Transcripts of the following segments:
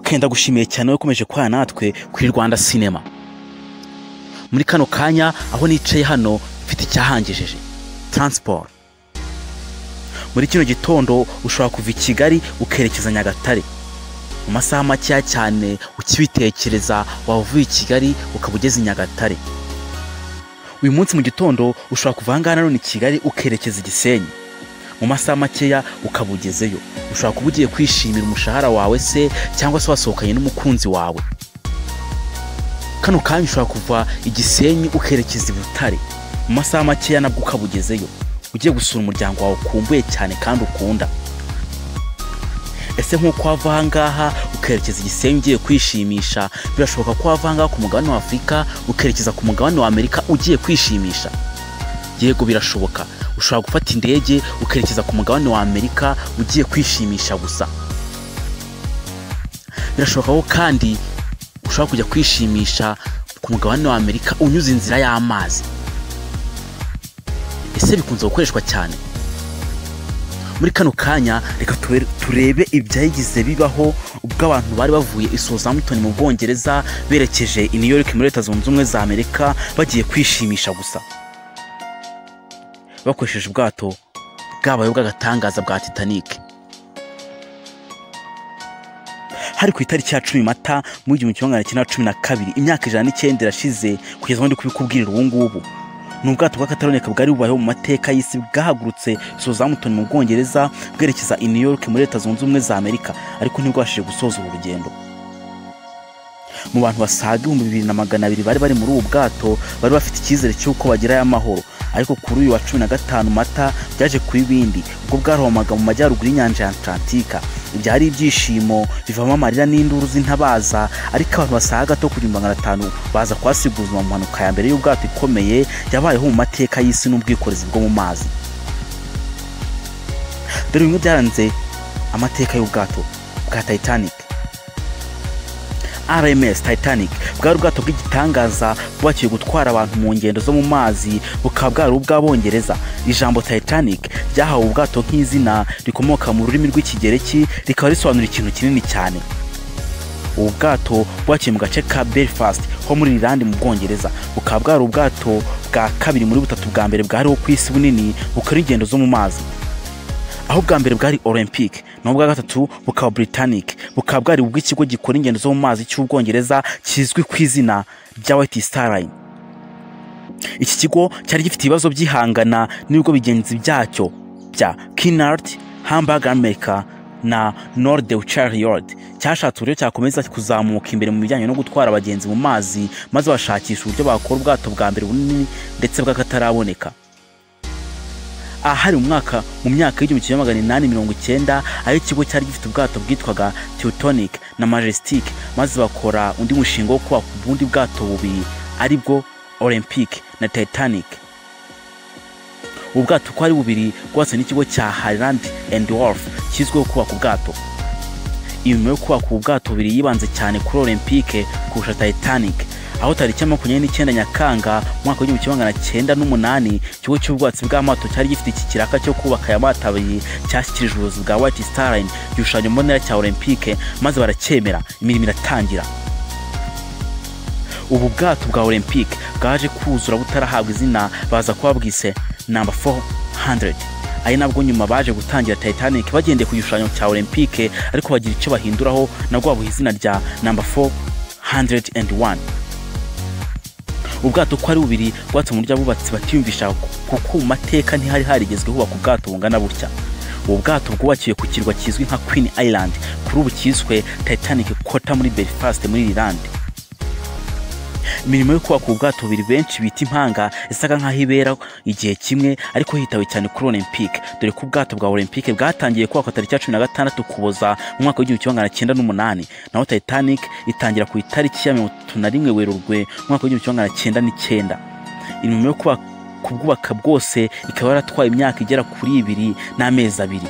ndagushimiye cyane ukomeje kwa natwe kuri Rwanda Cinema. Muri kano kanya aho nicaye hano mfite icyahangejeje transport. Muri kino gitondo ushobora kuva i Kigali ukerekeza Nyagatare mu masaha make cyane, ukibitekereza wavuye i Kigali ukabugeza i Nyagatare. Uyu munsi mu gitondo ushobora kuva hangana none i Kigali ukerekeza i Gisenyi mu masaha make ukabugezeyo. Ushobora kuba ugiye kwishimira umushahara wawe se cyangwa se wasohokanye n'umukunzi wawe. Kano kanya ushobora kuva i Gisenyi ukerekeza i Butare mu masaha make nabwo ukabugezeyo, ugiye gusura umuryango wawe ukumbuye cyane kandi ukunda. Ese nk'uko wava ahangaha ukerekeza i Gisenyi ugiye kwishimisha, birashoboka ko wava ahangaha ku mugabane wa Afurika ukerekeza ku mugabane wa Amerika ugiye kwishimisha? Yego birashoboka. Ushobora gufata indege ukerekeza ku mugabane wa Amerika ugiye kwishimisha gusa. Birashoboka ko kandi ushobora kujya kwishimisha ku mugabane wa Amerika unyuze inzira y'amazi. Ese bikunze gukoreshwa cyane? Muri kano kanya reka turebe ibyayigize bibaho ubwo abantu bari bavuye i Southampton mu Bwongereza berekeje i New York muri Leta Zunze Ubumwe za Amerika bagiye kwishimisha gusa, bakoresheje ubwato bwabaye bw'agatangaza bwa Titanic. Hari ku itariki ya 10 Mata mu 1912, imyaka 109 irashize kugeza ndi kubikubwirira ubu ngubu. N'ubwato bw'akataraboneka bwari bubayeho mu mateka y'isi bwahagurutse Southampton mu Bwongereza bwerekeza i New York muri Leta Zunze Ubumwe za Amerika, ariko ntibwashije gusoza uru rugendo. Mu bantu basaga 2200 bari bari muri ubu bwato bari bafite icyizere cy'uko bagirayo amahoro, ariko kuri uyu wa 15 Mata byaje kuba ibindi ubwo bwaromaga mu majyaruguru y'inyanja ya Atlantika. Ibyari ibyishimo bivamo amarira n'induru z'intabaza, ariko abantu basaga gato kuri 500 baza kwasiguza mu mpanuka ya mbere y'ubwato ikomeye yabayeho mu mateka y'isi n'ubwikorezi bwo mu mazi. Dore bimwe byaranze amateka y'ubwato bwa Titanic. RMS Titanic bwari ubwato bw'igitangaza bwakiye gutwara abantu mu ngendo zo mu mazi, bukaba bwari ubw'Abongereza. Ijambo Titanic ryahawe ubwato nk'izina rikomoka mu rurimi rw'Ikigereki, rikaba risobanura ikintu kinini cyane. Ubu bwato bwakiye mu gace ka Belfast ho muri Irlande mu Bwongereza, bukaba bwari ubwato bwa kabiri muri butatu bwa mbere bwariho ku isi bunini bukora ingendo zo mu mazi. Aho bwa mbere bwari Olympic, naho bwa gatatu bukaba Britannic, bukaba bwari ubw'ikigo gikora ingendo zo mu mazi cy'Ubwongereza kizwi ku izina rya White Star Line. Iki kigo cyari gifite ibibazo by'ihangana n'ibigo bigenzi byacyo bya Cunard, Hamburg America na Norddeutscher. Cyashatse uburyo cyakomeza kuzamuka imbere mu bijyanye no gutwara abagenzi mu mazi, maze bashakisha uburyo bakora ubwato bwa mbere bunini ndetse bw'akataraboneka. Ahari mu myaka y'1890 aho ikigo cyari gifite ubwato bwitwaga Teutonic na Majestic, maze bakora undi mushinga wo kubaka ubundi bwato bubiri aribwo Olympic na Titanic. Ubwato ko ari bubiri bwose n'ikigo cya Harland and Wolff kizwiho kubaka ubwato. Inyuma yo kubaka ubwato bubiri yibanze cyane kuri Olympic kurusha Titanic, aho tariki 29 Nyakanga mu mwaka w'1908 ikigo cy'ubwatsi bw'amato cyari gifite iki kiraka cyo kubaka aya mato abiri cyashyikirijwe ubuyobozi bwa White Star Line igishushanyo mbonera cya Olympic, maze baracyemera imirimo iratangira. Ubu bwato bwa Olympic bwaje kuzura butarahabwa izina, baza kuba bwise number 400. Ari nabwo nyuma baje gutangira Titanic bagendeye ku gishushanyo cya Olympic, ariko bagira icyo bahinduraho nabwo babuha izina rya number 401. Ubwato ko ari bubiri bwatse mu buryo abubatsi batiyumvisha kuko mu mateka ntihari harigezweho kubaka ubwato bungana butya. Ubu bwato bwubakiwe ku kirwa kizwi nka Queen Island, kuri ubu kiswe Titanic Quarter muri Belfast muri Irlande. Imirimo yo kubaka ubwato bubiri benshi bita impanga isaga nk'aho ibera igihe kimwe, ariko hitawe cyane kuri Olympic, dore ko ubwato bwa Olympic bwatangiye kubakwa tariki 16 Ukuboza mu mwaka w'1908, naho Titanic itangira ku itariki ya 31 Werurwe mu mwaka w'1909. Imirimo yo kubwubaka bwose ikaba yaratwaye imyaka igera kuri 2 n'amezi 2.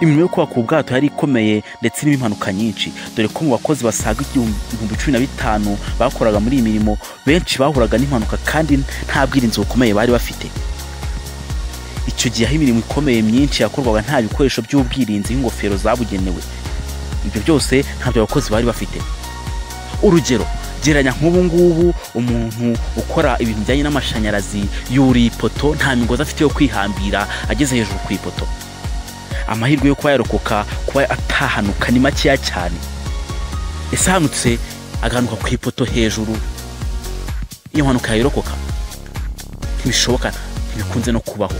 Imirimo yo kubaka ubwato yari ikomeye ndetse n'impanuka nyinshi, dore ko mu bakozi basaga 15,000 bakoraga muri iyi mirimo benshi bahuraga n'impanuka kandi nta bwirinzi bukomeye bari bafite. Icyo gihe imirimo ikomeye myinshi yakorwaga nta bikoresho by'ubwirinzi nk'ingofero zabugenewe. ibyo byose ntabyo abakozi bari bafite. Urugero, geranya nk'ubu ngubu umuntu ukora ibintu bijyanye n'amashanyarazi yuriye ipoto, nta migozi afite yo kwihambira ageze hejuru ku ipoto, amahirwe yo kuba yarokoka kuba atahanuka ni makeya cyane. ese ahanutse agahanuka ku ipoto hejuru, iyo mpanuka yayirokoka? Ntibishoboka, ntibikunze no kubaho.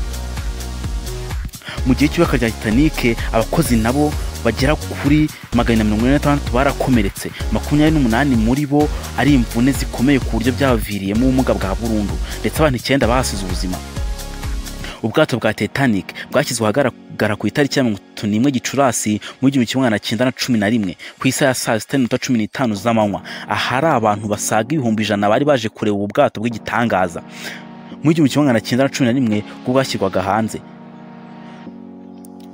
Mu gihe cy'ibaka rya Titanic, abakozi nabo bagera kuri 146 barakomeretse, 28 muri bo ari imvune zikomeye ku buryo byabaviriyemo ubumuga bwa burundu, ndetse abantu 9 bahasize ubuzima. Ubwato bwa Titanic bwashyizwe ahagaragara ku itariki ya 31 Gicurasi mu 1911 ku isaha ya saa 6:15 z'amanywa, ahari abantu basaga 100,000 bari baje kureba ubu bwato bw'igitangaza. Mu 1911 bwo bwashyirwaga hanze.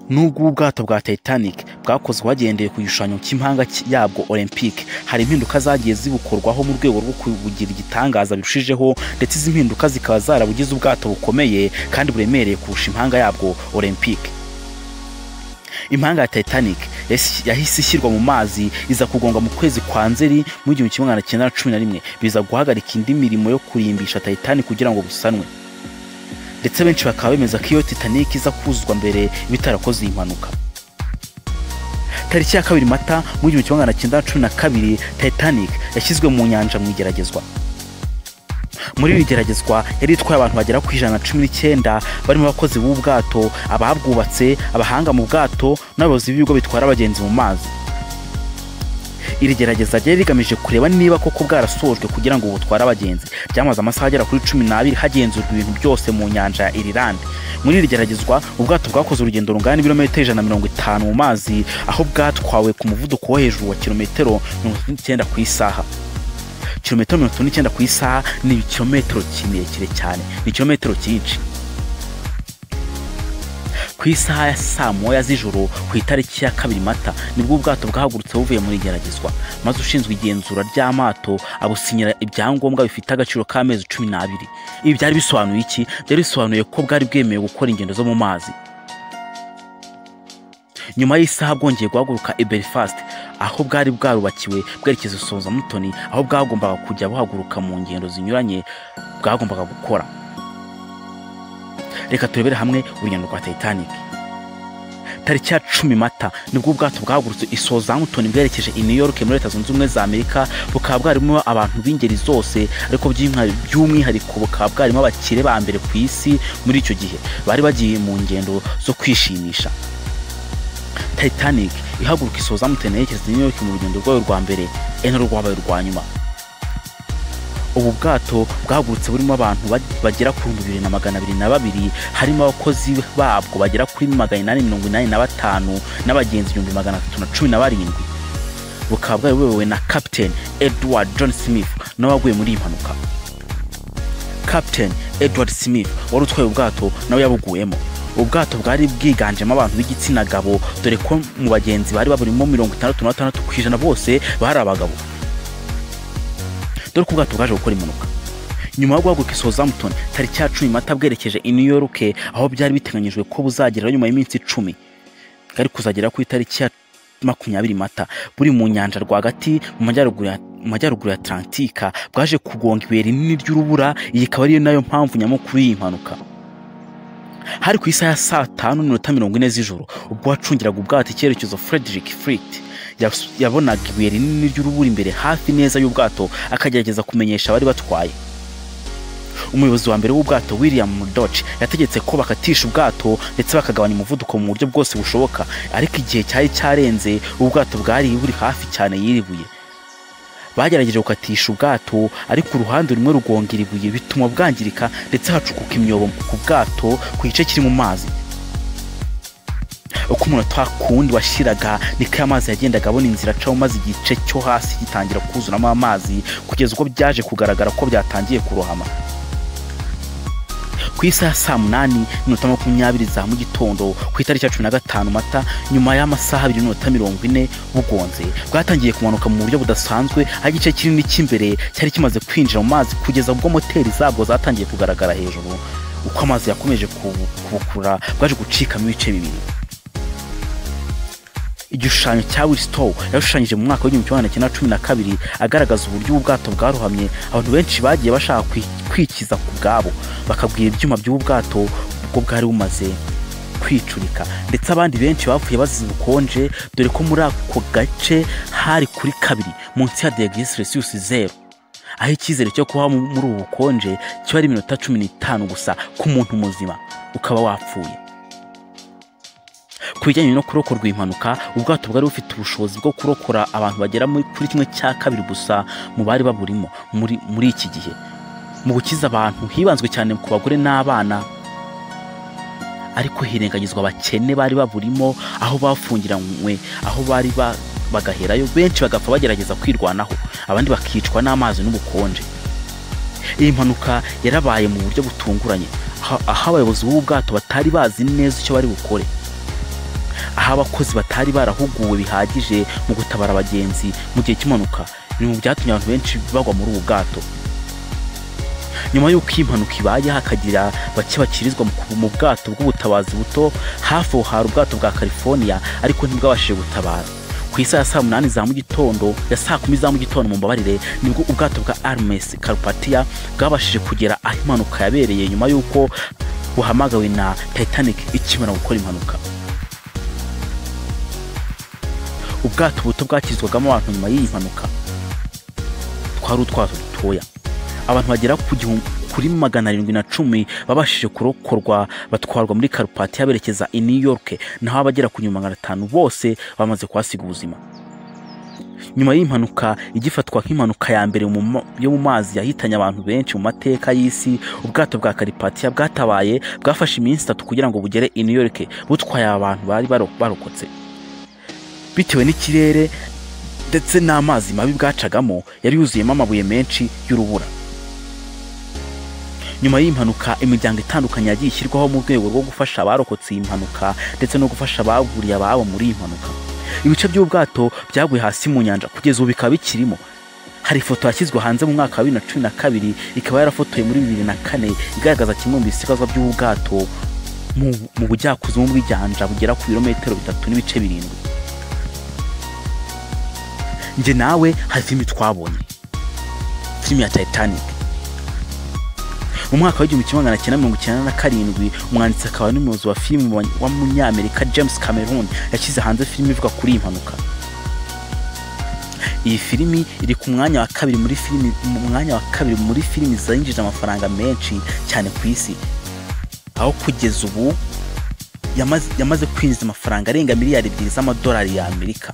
Nubwo ubwato bwa Titanic bwakozwe hagendeye ku gishushanyo cy'impanga yabwo Olympique, hari impinduka zagiye zibukorwaho mu rwego rwo kubugira igitangaza birushijeho, ndetse izi mpinduka zikaba zarabugize ubwato bukomeye kandi buremereye kurusha impanga yabwo Olympique. Impanga ya Titanic yahise ishyirwa mu mazi, iza kugonga mu kwezi kwa Nzeri mu 1911, biza guhagarika indi mirimo yo kurimbisha Titanic kugira ngo busanwe. Ndetse benshi bakaba bemeza ko iyo Titanic iza kuzuzwa mbere bitarakoze impanuka. Tariki ya 2 Mata mu 1912 Titanic yashyizwe mu nyanja mu igeragezwa. Muri iri geragezwa yari itwaye abantu bagera ku 119 barimo abakozi b'ubwato, ababwubatse, abahanga mu bwato n'abayobozi b'ibigo bitwara abagenzi mu mazi. Iri gerageza ryari rigamije kureba niba koko bwarasojwe kugira ngo butware abagenzi. Byamaze amasaha agera kuri 12 hagenzurwa ibintu byose mu nyanja ya Ireland. Muri iri geragezwa ubwato bwakoze urugendo rungana n'ibirometero 150 mu mazi, aho bwatwawe ku muvuduko wo hejuru wa kilometero 39 ku isaha. Kilometero 39 ku isaha ni kilometero kirekire cyane, ni kilometero cyinshi. Ku isaha ya saa moya z'ijoro ku itariki ya 2 Mata nibwo ubwato bwahagurutse buvuye muri geragezwa, maze ushinzwe igenzura ry'amato abusinyira ibyangombwa bifite agaciro k'amezi 12. Ibi byari bisobanuye iki? Byari bisobanuye ko bwari bwemewe gukora ingendo zo mu mazi. Nyuma y'isaha bwongeye guhaguruka i Belfast, aho bwari bwarubakiwe bwerekeza Southampton, aho bwagombaga kujya buhaguruka mu ngendo zinyuranye bwagombaga gukora. Reka turebere hamwe urugendo rwa Titanic. Tariki ya 10 Mata nibwo ubwato bwahagurutse i Southampton bwerekeje i New York muri Leta Zunze Ubumwe za Amerika. Bukaba bwarimo abantu b'ingeri zose, ariko by'umwihariko bukaba bwarimo abakire ba mbere ku isi muri icyo gihe, bari bagiye mu ngendo zo kwishimisha. Titanic ihaguruka i Southampton yerekeza i New York mu rugendo rwayo rwa mbere, rwabaye urwa nyuma. Ubu bwato bwahagurutse burimo abantu bagera kuri 2,202, harimo abakozi babwo bagera kuri 885 n'abagenzi 317. Bukaba bwari buyobowe na Captain Edward John Smith nawe waguye muri iyi mpanuka. Captain Edward Smith wari utwaye ubwato nawe yabuguyemo. Ubwato bwari bwiganjemo abantu b'igitsina gabo, dore ko mu bagenzi bari baburimo 66% bose bari abagabo. Dore ko ubwato bwaje gukora impanuka. Nyuma yo guhaguruka i Southampton tariki ya 10 Mata bwerekeje i New York, aho byari biteganyijwe ko buzagera nyuma y'iminsi 10, bwari kuzagera ku itariki ya 20 Mata buri mu nyanja rwagati mu majyaruguru ya Atlantika. Bwaje kugonga ibuye rinini ry'urubura. Iyi ikaba ari nayo mpamvu nyamukuru y'iyi mpanuka. Hari ku isaha ya saa 5:40 z'ijoro, ubwo wacungiraga ubwato icyerekezo Frederick Fleet, yabonaga ibuye rinini ry'urubura imbere hafi neza y'ubwato, akagerageza kumenyesha abari batwaye. Umuyobozi wa mbere w'ubwato William Murdoch yategetse ko bakatisha ubwato ndetse bakagabanya umuvuduko mu buryo bwose bushoboka, ariko igihe cyari cyarenze, ubwato bwari buri hafi cyane y'iribuye. Bagerageje gukatisha ubwato, ariko uruhande rumwe rugongera ibuye bituma bwangirika ndetse hacukuka imyobo ku bwato ku gice kiri mu mazi. Uko umunota kundi washiraga niko amazi yagendaga abona inzira acaho, maze igice cyo hasi gitangira kuzuramo amazi kugeza ubwo byaje kugaragara ko byatangiye kurohama. Ku isaha saa 8:20 za mu gitondo ku itariki ya 15 Mata, nyuma y'amasaha 2:40 bugonze, bwatangiye kumanuka mu buryo budasanzwe, aho igice kinini cy'imbere cyari kimaze kwinjira mu mazi kugeza ubwo moteri zabwo zatangiye kugaragara hejuru. Uko amazi yakomeje kubukura, bwaje gucikamo ibice bibiri. igishushanyo cya Wilstow yashushanyije mu mwaka w'1912 agaragaza uburyo ubwato bwaruhamye. Abantu benshi bagiye bashaka kwikiza ku bwabo, bakabwira ibyuma by'ubwato ubwo bwari bumaze kwicurika, ndetse abandi benshi bapfuye bazize ubukonje, dore ko muri ako gace hari kuri 2 munsi ya -0°C, aho icyizere cyo kuba muri ubu bukonje kiba ari iminota 15 gusa ku muntu muzima ukaba wapfuye. Kubijyanye no kurokorwa impanuka, ubwato bwari bufite ubushobozi bwo kurokora abantu bagera kuri 1/2 gusa mu bari baburimo muri iki gihe. Mu gukiza abantu hibanzwe cyane ku bagore n'abana, ariko hirengagizwa abakene bari baburimo, aho bafungiranywe, aho bari bagaherayo, benshi bagapfa bagerageza kwirwanaho, abandi bakicwa n'amazi n'ubukonje. Iyi mpanuka yarabaye mu buryo butunguranye, aho abayobozi b'ubu bwato batari bazi neza icyo bari bukore, aho abakozi batari barahuguwe bihagije mu gutabara abagenzi mu gihe cy'impanuka. Ni mu byatumye abantu benshi bagwa muri ubu bwato. Nyuma y'uko impanuka ibaye, hakagira bake bakirizwa mu bwato bw'ubutabazi buto hafi aho hari ubwato bwa California, ariko ntibwabashije gutabara. Ku isaha ya saa 8 za mu gitondo, ya saa 10 za mu gitondo mu mbabarire, nibwo ubwato bwa Armes Carpathia bwabashije kugera aho impanuka yabereye, nyuma y'uko buhamagawe na Titanic ikimara gukora impanuka. Ubwato buto bwakirizwagamo abantu nyuma y'iyi mpanuka twari utwato dutoya. Abantu bagera kuri 710 babashije kurokorwa, batwarwa muri Carpathia berekeza i New York, naho abagera ku 500 bose bamaze kwasiga ubuzima. Nyuma y'impanuka igifatwa nk'impanuka ya mbere yo mu mazi yahitanye abantu benshi mu mateka y'isi, ubwato bwa Carpathia bwatabaye bwafashe iminsi 3 kugira ngo bugere i New York butwaye abantu bari barokotse. Bitewe n'ikirere ndetse n'amazi mabi bwacagamo, yari yuzuyemo amabuye menshi y'urubura. Nyuma y'impanuka, imiryango itandukanye yagiye ishyirwaho mu rwego rwo gufasha abarokotse iyi mpanuka ndetse no gufasha ababuriye ababo muri iyi mpanuka. Ibice by'ubwato byaguye hasi mu nyanja, kugeza ubu bikaba bikirimo. Hari ifoto yashyizwe hanze mu mwaka wa 2012, ikaba yarafotoye muri 2004, igaragaza kimwe mu bisigazwa by'ubwato mu bujyakuzimu bw'inyanja bugera ku birometero 3.7. Nje nawe hari filimi twabonye, filimi ya Titanic. Mu mwaka wa 1997, umwanditsi akaba n'umuyobozi wa filimi w'umunyamerika James Cameron yashyize hanze filimi ivuga kuri iyi mpanuka. Iyi filimi iri ku mwanya wa 2 muri filimi zinjije amafaranga menshi cyane ku isi, aho kugeza ubu yamaze kwinjiza amafaranga arenga miliyari 2 z'amadolari y'Amerika.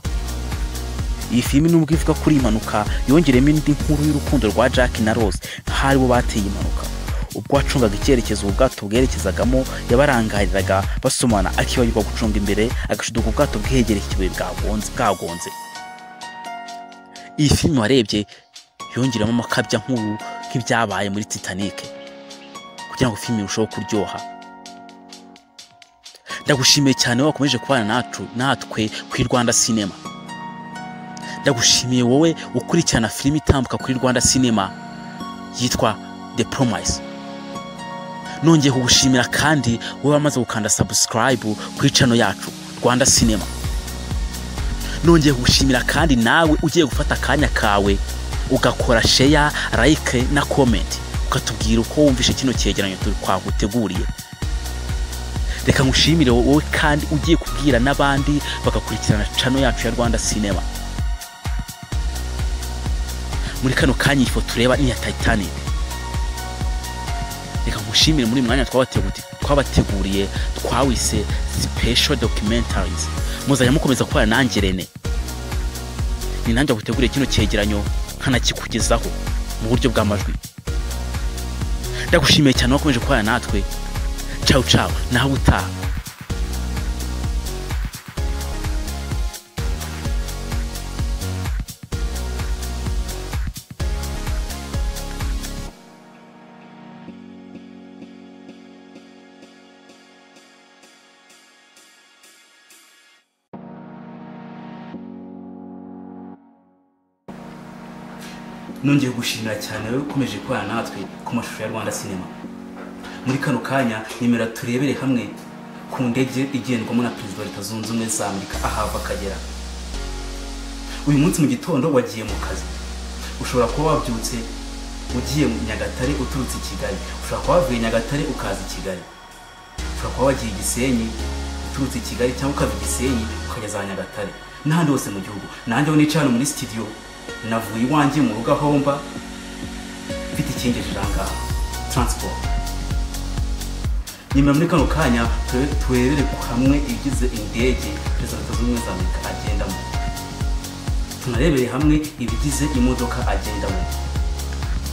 Iyi filimi nubwo ivuga kuri impanuka, yongeremo indi nkuru y'urukundo rwa Jack na Rose, hari bo bateye impanuka. Ubwo acungaga icyerekezo ubwato bwerekezagamo, yabarangariraga basomana, akibagirwa gucunga imbere, agashuduka ubwato bwegereye ikibuye bwagonze. Iyi filimi warebye yongeramo amakabya nkuru nk'ibyabaye muri Titanic, kugira ngo filimi irusheho kuryoha. Ndagushimiye cyane wakomeje kubana natwe kuri Rwanda Cinema. Ndagushimiye wowe ukurikirana filimi itambuka kuri Rwanda Cinema yitwa The Promise. Nongeye kugushimira kandi wowe wamaze gukanda subscribe kuri channel yacu Rwanda Cinema. Nongeye kugushimira kandi nawe ugiye gufata akanya kawe ugakora share, like na comment, ukatubwira uko wumvishe kino cyegeranyo turi kwaguteguriye. Reka ngushimire wowe kandi ugiye kubwira n'abandi bagakurikirana channel yacu ya Rwanda Cinema. Muri kano kanya ifoto tureba ni ya Titanic. Reka ngushimire muri mwanya twabateguriye twawise special documentaries. Muzajya mukomeza kubana nanjye Rene. Ni nanjye gutegura kino cyegeranyo nkanakikugezaho mu buryo bw'amajwi. Ndagushimiye cyane wakomeje kubana natwe. Ciao ciao, naho utaha. Nongeye gushimira cyane wowe ukomeje kubana natwe ku mashusho ya Rwanda Cinema. Muri kano kanya nimera turebere hamwe ku ndege igendwamo na perezida wa Leta Zunze Ubumwe za Amerika ahava akagera. Uyu munsi mu gitondo wagiye mu kazi, ushobora kuba wabyutse ugiye mu Nyagatare uturutse i Kigali, ushobora kuba wavuye Nyagatare ukaza i Kigali, ushobora kuba wagiye Gisenyi uturutse i Kigali cyangwa ukava Gisenyi ukageza za Nyagatare n'ahandi hose mu gihugu. Nanjye aho nicaye hano muri studio navuye iwanjye mu rugo aho mba mfite ikingejeje ahangaha transport. Nyuma muri kano kanya turebere hamwe ibigize indege perezida wa Leta Zunze Ubumwe za Amerika agendamo, tunarebere hamwe ibigize imodoka agendamo,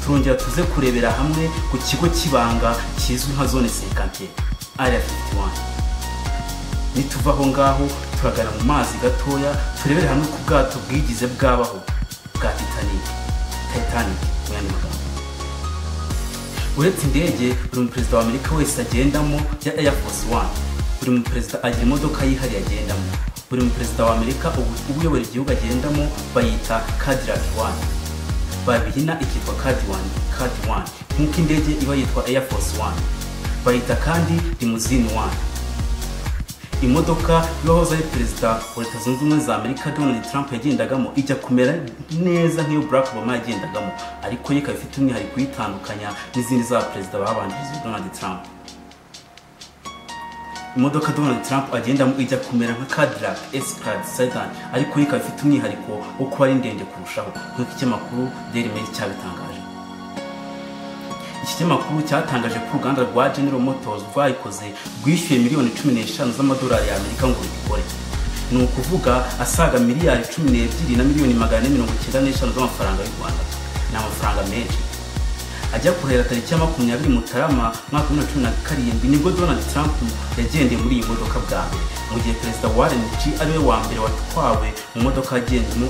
turongera tuze kurebera hamwe ku kigo kibanga kizwi nka zone 50 area 51. Nituva aho ngaho turagana mu mazi gatoya turebere hamwe ku bwato bwigize bwabaho bwa Titanic mu yandi magambo. Uretse indege, buri perezida wa Amerika wese agendamo ya Air Force One, buri perezida agira imodoka yihariye agendamo. Buri perezida wa Amerika ubuyobora igihugu agendamo bayita Cadillac One, babihina ikitwa Cad One, nk'uko indege iba yitwa Air Force One, bayita kandi Limousine One. Imodoka y'uwahoze ari perezida wa Leta Zunze Ubumwe za Amerika Donald Trump yagendagamo ijya kumera neza nk'iyo Barack Obama yagendagamo, ariko ye ikaba ifite umwihariko kuyitandukanya n'izindi za perezida babanjirije Donald Trump. Imodoka Donald Trump agendamo ijya kumera nka Cadillac S-Class Sedan, ariko ye ikaba ifite umwihariko wo kuba ari ndende kurushaho, nk'uko ikinyamakuru Daily Mail cyabitangaje. Iki kinyamakuru cyatangaje ko uruganda rwa General Motors rwayikoze rwishyuye miliyoni 15 z'amadolari y'Amerika ngo rikore. Ni ukuvuga asaga miliyari 12 na miliyoni 495 z'amafaranga y'u Rwanda. Ni amafaranga menshi. Ajya kurera tariki ya 20 Mutarama mwaka 2017 nibwo Donald Trump yagendeye muri iyi modoka bwa mbere, mu gihe perezida Warren G ariwe wa mbere watwawe mu modoka yagendemo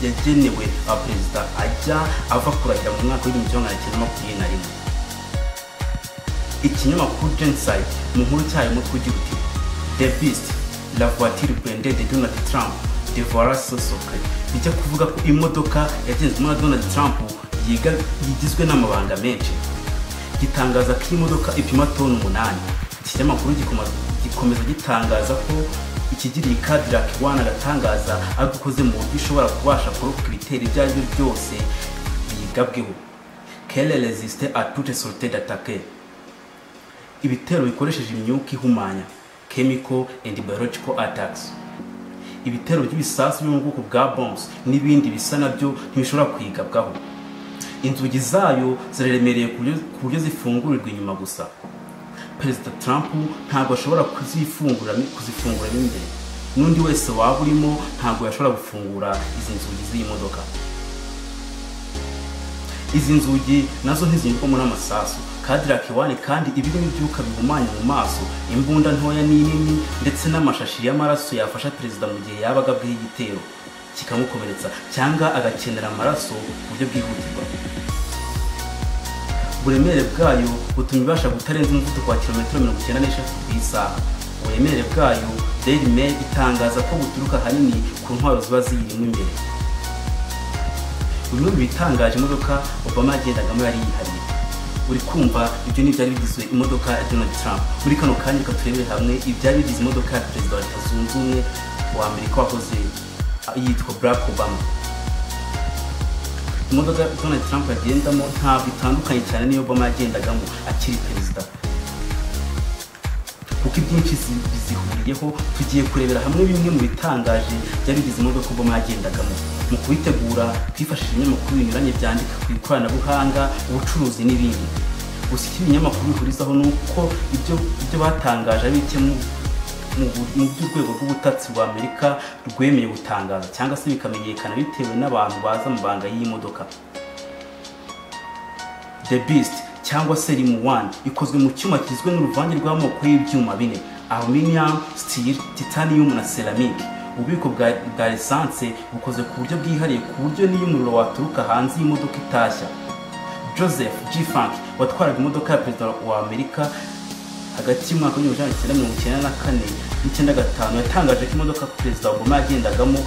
yagenewe abaperezida ajya ava kurahira mu mwaka w'1921. Ikinyamakuru Genocide mu nkuru cyayo mu kugira uti The Beast, la voiture blindée de Donald Trump dévoila son secret. Bijya kuvuga ko imodoka yagenzwe na Donald Trump yigizwe n'amabanga menshi. Gitangaza ko imodoka ipima toni 8. Ikinyamakuru gikomeza gitangaza ko ikigiriye Cadillac One agatangaza agukoze mu buryo ishobora kubasha kurokoka ibitero ibyo ari byo byose bigabweho. Qu'elle résiste à toute sorte d'attaque. Ibitero bikoresheje imyuka ihumanya, chemical and biological attacks. Ibitero by'ibisasu byo mu bwoko bwa bombs n'ibindi bisa nabyo ntibishobora kwigabwaho. Inzugi zayo ziremereye ku buryo zifungurirwa inyuma gusa. Perezida Trump ntabwo ashobora kuzifungura imbere. N'undi wese waba urimo ntabwo yashobora gufungura izi nzugi z'iyi modoka. Izi nzugi nazo ntizinyurwamo n'amasasu. Cadillac One kandi ibirimo ibyuka bihumanya mu maso, imbunda ntoya n'inini ndetse n'amashashi y'amaraso yafasha perezida mu gihe yabaga bw'iyi gitero kikamukomeretsa cyangwa agakenera amaraso ku buryo bwihutirwa. Uburemere bwayo butuma ibasha gutarenza umuvuduko wa kilometero 96 ku isaha. Uburemere bwayo Daily Mail itangaza ko buturuka hanini ku ntwaro ziba ziyirimo imbere. Bimwe mu bitangaje imodoka Obama yagendagamo yari yihariye. Uri kumva ibyo ni byari bigizwe imodoka ya Donald Trump. Muri kano kanya turebere hamwe ibyari bigize imodoka ya perezida wa Leta Zunze Ubumwe wa Amerika wakoze yitwa Barack Obama. Imodoka Donald Trump yagendamo ntabwo itandukanye cyane n'iyo Obama yagendagamo akiri perezida, kuko ibyinshi bizihuriyeho. Tugiye kurebera hamwe bimwe mu bitangaje byari bigize imodoka Obama yagendagamo. Mu kubitegura twifashishije ibinyamakuru binyuranye byandika ku ikoranabuhanga, ubucuruzi n'ibindi. Gusa ibinyamakuru bihurizaho nuko ibyo batangaje ari bike mu by'urwego rw'ubutasi rwa Amerika rwemeye gutangaza cyangwa se bikamenyekana bitewe n'abantu baza mu banga y'iyi modoka. The Beast cyangwa se Limo One ikozwe mu cyuma kizwe n'uruvange rw'amoko y'ibyuma bine: aluminium, steel, titanium na ceramic. Ububiko bwa essence bukoze ku buryo bwihariye ku buryo n'iyo umuriro waturuka hanze y'imodoka itashya. Joseph G. Funk watwaraga imodoka ya perezida wa Amerika hagati y'umwaka w'1994 n'95 yatangaje ko imodoka perezida Obama yagendagamo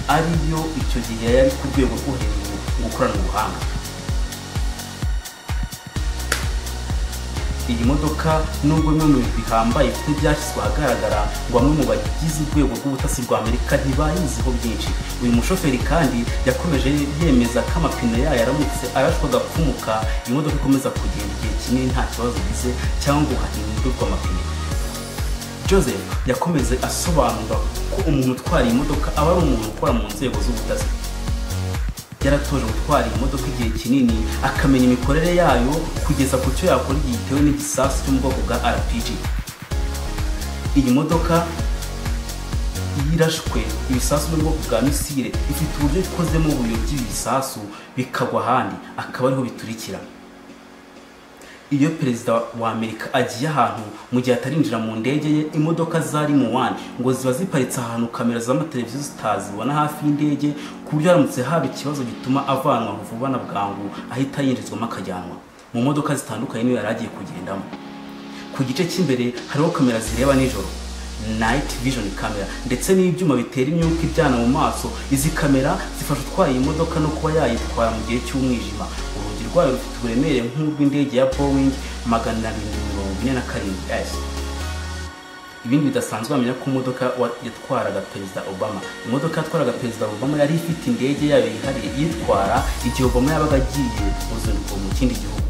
ariyo icyo gihe yari ku rwego rwo hejuru mu gukorana ubuhanga. iyi modoka nubwo bimwe mu bintu bihambaye ifite byashyizwe ahagaragara ngo bamwe mu bagize urwego rw'ubutasi rwa Amerika ntibayiziho byinshi. Uyu mushoferi kandi yakomeje yemeza ko amapine yayo yaramutse arashwa agapfumuka iyi modoka ikomeza kugenda igihe kinini nta kibazo igize cyangwa ngo hahindurwe amapine. Joseph yakomeze asobanura ko umuntu utwara iyi modoka aba ari umuntu ukora mu nzego z'ubutasi, yaratoje gutwara iyi modoka igihe kinini akamenya imikorere yayo kugeza ku cyo yakora igihe itewe n'igisasu cyo mu bwoko bwa RPG. Iyi modoka yirashwe ibisasu mu bwoko bwa misile ifite uburyo ikozemo ubuyo by'ibisasu bikagwa ahandi akaba ariho biturikira. Iyo perezida wa Amerika agiye ahantu mu gihe atarinjira mu ndege ye, imodoka zari mu wani ngo ziba ziparitse ahantu kamera z'amateleviziyo zitazibona hafi y'indege ku buryo haramutse haba ikibazo gituma avanwa vuba na bwangu ahita yinjizwamo akajyanwa. Mu modoka zitandukanye niyo yari agiye kugendamo. Ku gice cy'imbere hariho kamera zireba nijoro, night vision camera, ndetse n'ibyuma bitera imyuka ibyana mu maso. Izi kamera zifasha utwaye iyi modoka no kuba yayitwara mu gihe cy'umwijima. Urugi rwayo rufite uburemere nk'urw'indege ya Boeing 747S. Ibindi bidasanzwe bamenya ko imodoka yatwaraga Perezida Obama. Imodoka yatwaraga Perezida Obama yari ifite indege yayo yihariye yitwara igihe Obama yabaga agiye uruzinduko mu kindi gihugu.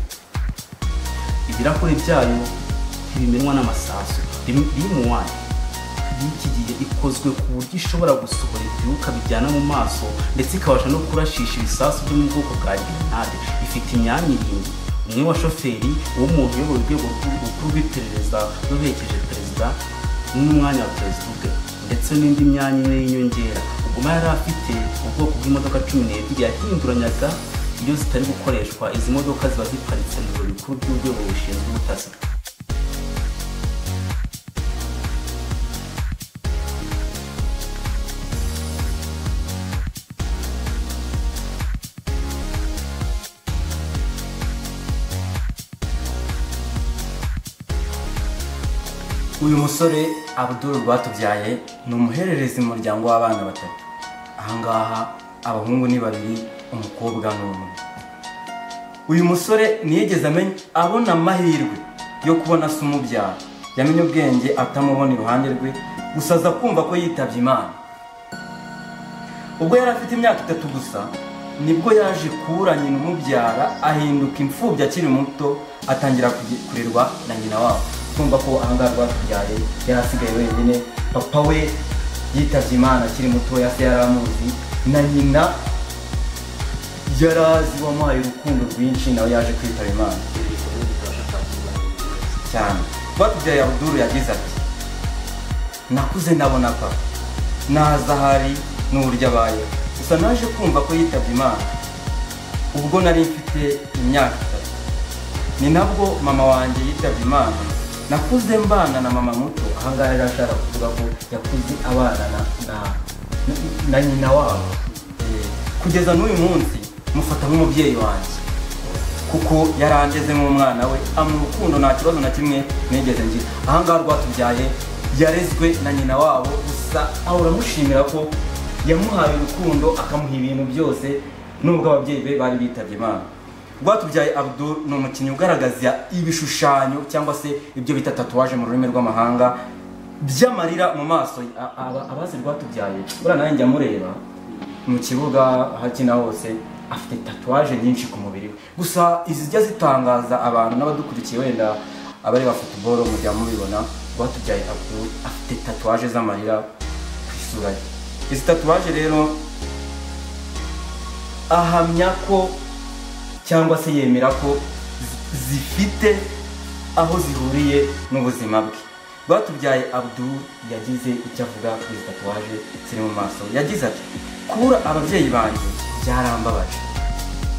Ibirahure byayo ntibimenwa n'amasasu. Limuwani y'iki gihe ikozwe ku buryo ishobora gusohora ibyuka bijyana mu maso ndetse ikabasha no kurashisha ibisasu byo mu bwoko bwa grenade. Ifite imyanya irindwi. Umwe wa shoferi w'umuntu uyobora urwego rukuru rw'iperereza ruherekeje perezida n'umwanya wa perezida ubwe, ndetse n'indi myanya ine y'inyongera. Obama yari afite ubwoko bw'imodoka 12 yahinduranyaga iyo zitari gukoreshwa. Izi modoka ziba ziparitse mu biro bikuru by'urwego rushinzwe ubutasi. Uyu musore Abdul Rwatubyaye ni umuhererezi mu muryango w'abana batatu. Ahangaha abahungu ni babiri, umukobwa n'umwe. Uyu musore niyegeze abona amahirwe yo kubona se umubyara. Yamenye ubwenge atamubona iruhande rwe, gusa aza kumva ko yitabye Imana. Ubwo yari afite imyaka 3 gusa nibwo yaje kubura nyina umubyara, ahinduka imfubyi akiri muto, atangira kurerwa na nyina wabo. Kumva ko ahangaha Rwatubyaye yari asigaye wenyine. Papa we yitabye Imana akiri muto, yase yaramuzi, na nyina yarazi wamuhaye urukundo rwinshi, nawe yaje kwitaba Imana cyane. Rwatubyaye Abdul yagize ati, nakuze nabona papa naza hari n'uburyo abaye, gusa naje kumva ko yitabye Imana ubwo nari mfite imyaka 3. Ni nabwo mama wanjye yitabye Imana. Nakuze mbana na mama muto. Ahangaha rero ashaka kuvuga ko yakuze abana na nyina wabo. Kugeza n'uyu munsi mufata nk'umubyeyi wanjye, kuko yarandeze mu mwana we, amurukundo nta kibazo na kimwe nigeze ngira. Ahangaha Rwatubyaye yarezwe na nyina wabo, gusa ahora mushimira ko yamuhaye urukundo akamuha ibintu byose nubwo ababyeyi be bari bitabye Imana. Rwatubyaye Abdul ni umukinnyi ugaragaza ibishushanyo cyangwa se ibyo bita tatuwaje mu rurimi rw'amahanga by'amarira mu maso. Abazi Rwatubyaye bura nawe njya mureba mu kibuga hakina hose, afite tatuwaje nyinshi ku mubiri we. Gusa izijya zitangaza abantu n'abadukurikiye wenda abari ba football mu gihe mubibona, Rwatubyaye Abdul afite tatuwaje z'amarira ku isura ye. Izi tatuwaje rero ahamya ko cyangwa se yemera ko zifite aho zihuriye n'ubuzima bwe. Rwatubyaye Abdul yagize icyo avuga kuri tatuwaje ziri mu maso. Yagize ati, kubura ababyeyi banjye byarambabaje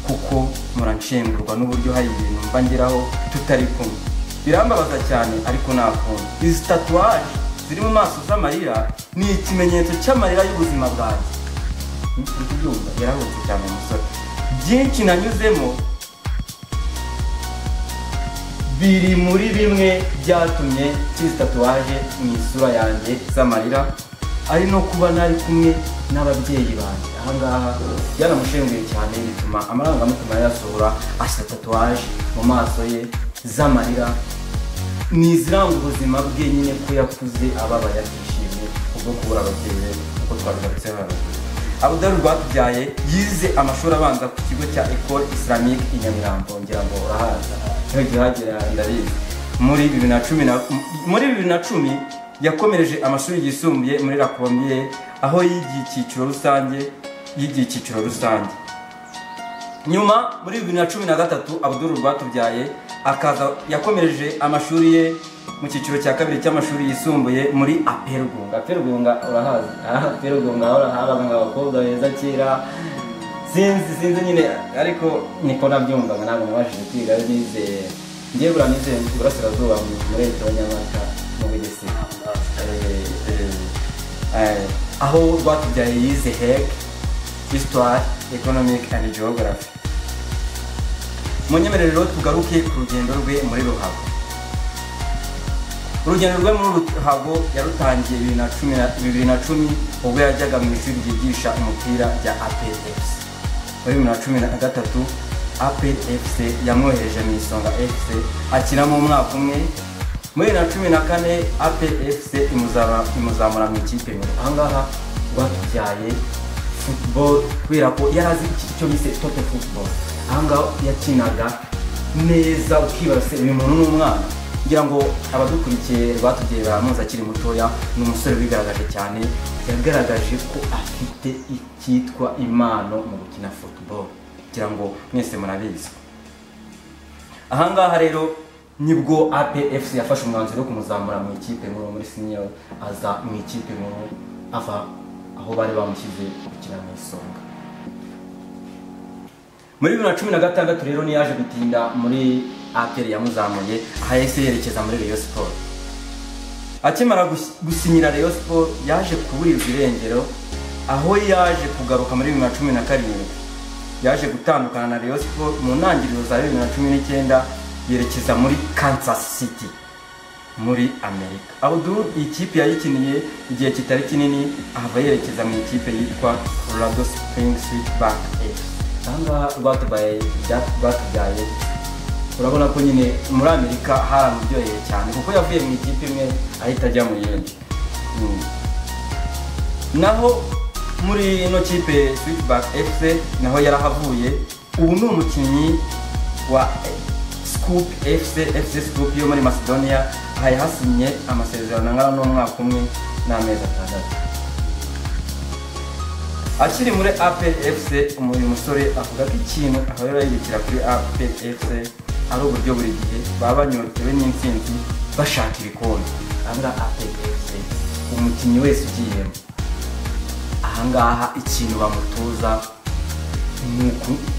kuko muranshengurwa n'uburyo hari ibintu mba ngeraho tutari kumwe. Birambabaza cyane ariko nakundi. Izi tatuwaje ziri mu maso z'amarira ni ikimenyetso cy'amarira y'ubuzima bwanjye. Ntibyumva yarahutse cyane umusore. Byinshi nanyuzemo biri muri bimwe byatumye izi tatuwaje mu isura yanjye z'amarira, ari no kuba nari kumwe n'ababyeyi banjye. Ahangaha byaramushenguye cyane, bituma amarangamutima yasohora, ashyira tatuwaje mu maso ye z'amarira niziranga ubuzima bwe nyine ko yakuze ababaye atishimye ubwo kubura ababyeyi uko twabigarutse hano. Abdul Rwatubyaye yize amashuri abanza ku kigo cya Ecole Islamique i Nyamirambo, ngira ngo urahaza ntihagera ndabizi. Muri 2010 yakomereje amashuri yisumbuye muri La Colombière aho yigiye icyiciro rusange. Nyuma muri 2013 Abdul Rwatubyaye akaza yakomereje amashuri ye mu cyiciro cya kabiri cy'amashuri yisumbuye muri Apergunga urahazi. Apergunga habaga abakobwa beza kera sinzi nyine, ariko niko nabyumvaga ntabwo nabashije kwiga nize ngiye buranize burasirazuba muri Leta Nyamata mu Bugesera. Aho Rwatubyaye yize HEC Histoire Economic and Geography. Munyemerero tugaruke ku rugendo rwe muri Ruhago. Urugendo rwe muri Ruhago yarutangiye 2010 ubwo yajyaga mu ishuri ryigisha umupira rya APFC. Muri 2013 APFC yamwohereje mu Isonga FC akina mu mwaka umwe. Muri 2014 APFC imuzamura mu ikipe nkuru. Ahangaha Rwatubyaye football kubera ko yarazi icyo bise total football. Ahangaha yakinaga neza ukibarase uyu muntu n'umwana. Ngira ngo abadukurikiye Rwatubyaye baramuzi akiri mutoya, ni umusore wigaragaje cyane, yagaragaje ko afite icyitwa impano mu gukina football. Ngira ngo mwese murabizi. Ahangaha rero nibwo APFC yafashe umwanzuro wo kumuzamura mu ikipe nkuru muri senior, aza mu ikipe nkuru ava aho bari bamushyize gukina mu Isonga. Muri 2016 rero ni yaje gutinda muri APR yamuzamuye ahahise yerekeza muri Rayon Sport. Akimara gusinyira Rayon Sport yaje kuburirwa irengero, aho yaje kugaruka muri 2017 yaje gutandukana na Rayon Sport mu ntangiriro za 2019 yerekeza muri Kansas City muri Amerika. Abdul ikipe yayikiniye igihe kitari kinini ahava yerekeza mu ikipe yitwa Colorado Springs Sweetback FC. Ahangaha Rwatubyaye urabona ko nyine muri Amerika haramuryoheye cyane kuko yavuye mu ikipe imwe ahita ajya mu yindi. Naho muri ino kipe Sweetback FC naho yarahavuye. Ubu ni umukinnyi wa Scoop FC Scoop yo muri Macedonia, ahaye hasinye amasezerano angana n'umwaka umwe n'amezi 6. Akiri muri APFC uyu musore avuga ko ikintu ahora yibikira kuri APFC ari uburyo buri gihe baba banyotewe n'intsinzi bashaka ibikombe. Ahangaha APFC umukinnyi wese ugiyemo ahangaha ikintu bamutuza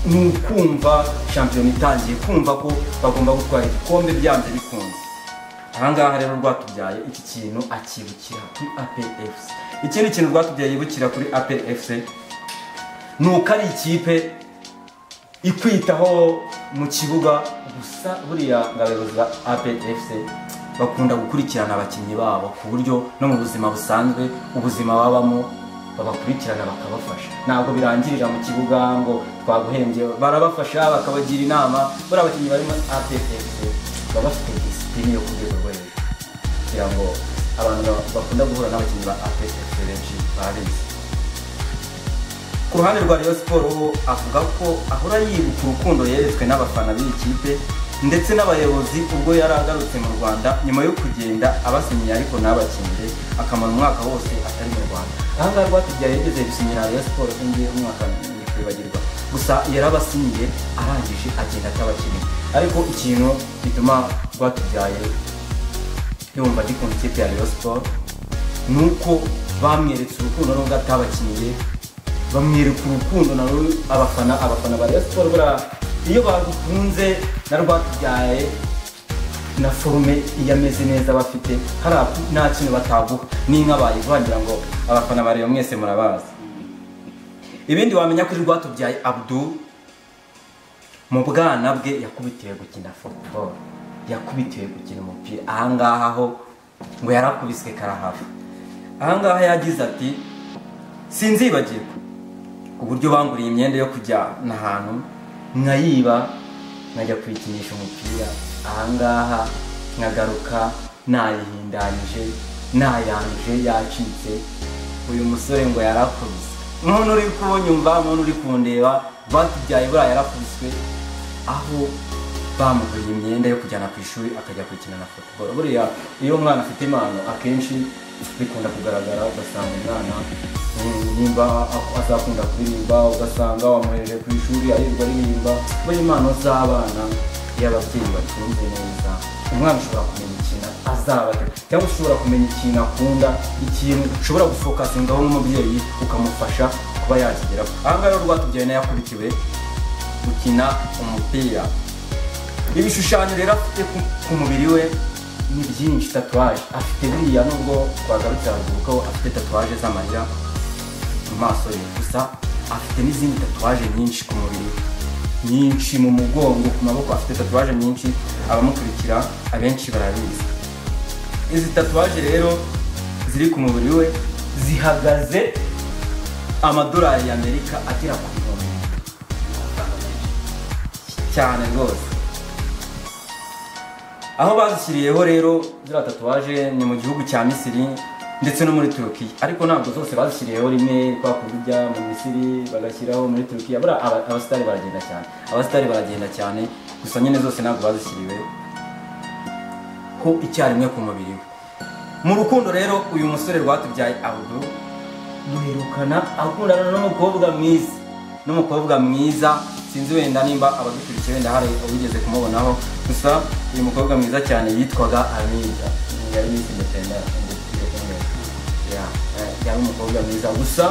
nukumva champion itangiye kumva ko bagomba gutwara igikombe byanze bikunze. Ahangaha rero Rwatubyaye iki kintu akibukira kuri APFC. Ikindi kintu Rwatubyaye yibukira kuri APFC nuko ari ikipe ikwitaho mu kibuga gusa. Buriya ngabayobozi ba APFC bakunda gukurikirana abakinnyi babo ku buryo no mu buzima busanzwe ubuzima babamo babakurikirana bakabafasha. Ntabwo birangirira mu kibuga ngo twaguhembye, barabafasha bakabagira inama. Buri abakinnyi bari muri APFC baba bafite discipline yo kugeza rwego kugira ngo abantu bakunda guhura n'abakinnyi ba APFC benshi barabizi. Ku ruhande rwa Rayon Sport avuga ko ahora yibuka urukundo yeretswe n'abafana b'iyi kipe ndetse n'abayobozi ubwo yaragarutse mu Rwanda nyuma yo kugenda abasinyiye ariko n'abakinnyi akamara umwaka wose atari mu Rwanda. Ahangaha Rwatubyaye yigeze gusinyira Rayon Sport ngiye umwaka kwibagirwa, gusa yarabasinyiye arangije agenda atabakinnyi. Ariko ikintu gituma Rwatubyaye yumva gikunda ikipe ya Rayon Sport nuko bamweretse urukundo n'ubwo atabakinnye, bamwereka urukundo na abafana ba Rayon Sport. Iyo bagukunze na Rwatubyaye na forume iyameze neza bafite hari nta kintu bataguha n'inka bayivangira ngo abafana ba Rayon mwese murabazi. Ibindi wamenya kuri Rwatubyaye Abdul mu bwana bwe yakubitiwe gukina football, yakubitiwe gukina umupira. Ahangaha ho ngo yarakubiswe karahava. Ahangaha yagize ati sinzibagirwa uburyo banguriye imyenda yo kujya n'ahantu nkayiba nkajya kwikinisha umupira. Ahangaha nkagaruka nayihindanyije nayanduje yacitse. Uyu musore ngo yarakubise. Umuntu uri kunyumva, umuntu uri kundeba, batubyaye buriya yarakubiswe, aho bamuguye imyenda yo kujyana ku ishuri akajya kwikina na football. Buriya iyo umwana afite impano akenshi bikunda kugaragara, ugasanga umwana nimba azakunda kuririmba, ugasanga wamuhereje ku ishuri ayirirwa aririmba. Buri impano z'abana iyo ababyeyi batunze neza, umwana ushobora kumenya ikintu azaba cyangwa ushobora kumenya ikintu akunda, ikintu ushobora gufokasingaho nk'umubyeyi ukamufasha kuba yakigeraho. Aha ngaha rero Rwatubyaye nayo yakubitiwe gukina umupira. Ibishushanyo rero afite ku mubiri we ni byinshi. Tatuwaje afite buriya, nubwo twagarutse haruguru ko afite tatuwaje z'amarira mu maso ye, gusa afite n'izindi tatuwaje nyinshi ku mubiri, nyinshi mu mugongo, ku maboko afite tatuwaje nyinshi. Abamukurikira abenshi barabizi. Izi tatuwaje rero ziri ku mubiri we zihagaze amadolari y'Amerika agera ku 1000 cyane rwose. Aho bazishyiriyeho rero ziriya tatuwaje ni mu gihugu cya Misiri ndetse no muri Turukiya, ariko ntabwo zose bazishyiriyeho rimwe. Kwa kujya mu Misiri bagashyiraho muri Turukiya, buriya abasitari baragenda cyane, abasitari baragenda cyane, gusa nyine zose ntabwo bazishyiriwe ko icyarimwe ku mubiri we. Mu rukundo rero uyu musore Rwatubyaye Abdul muherukana akundana n'umukobwa mwiza, sinzi wenda nimba abadukurikiye wenda hari ubigeze kumubonaho, gusa uyu mukobwa mwiza cyane yitwaga Amida. Yari yari umukobwa mwiza, gusa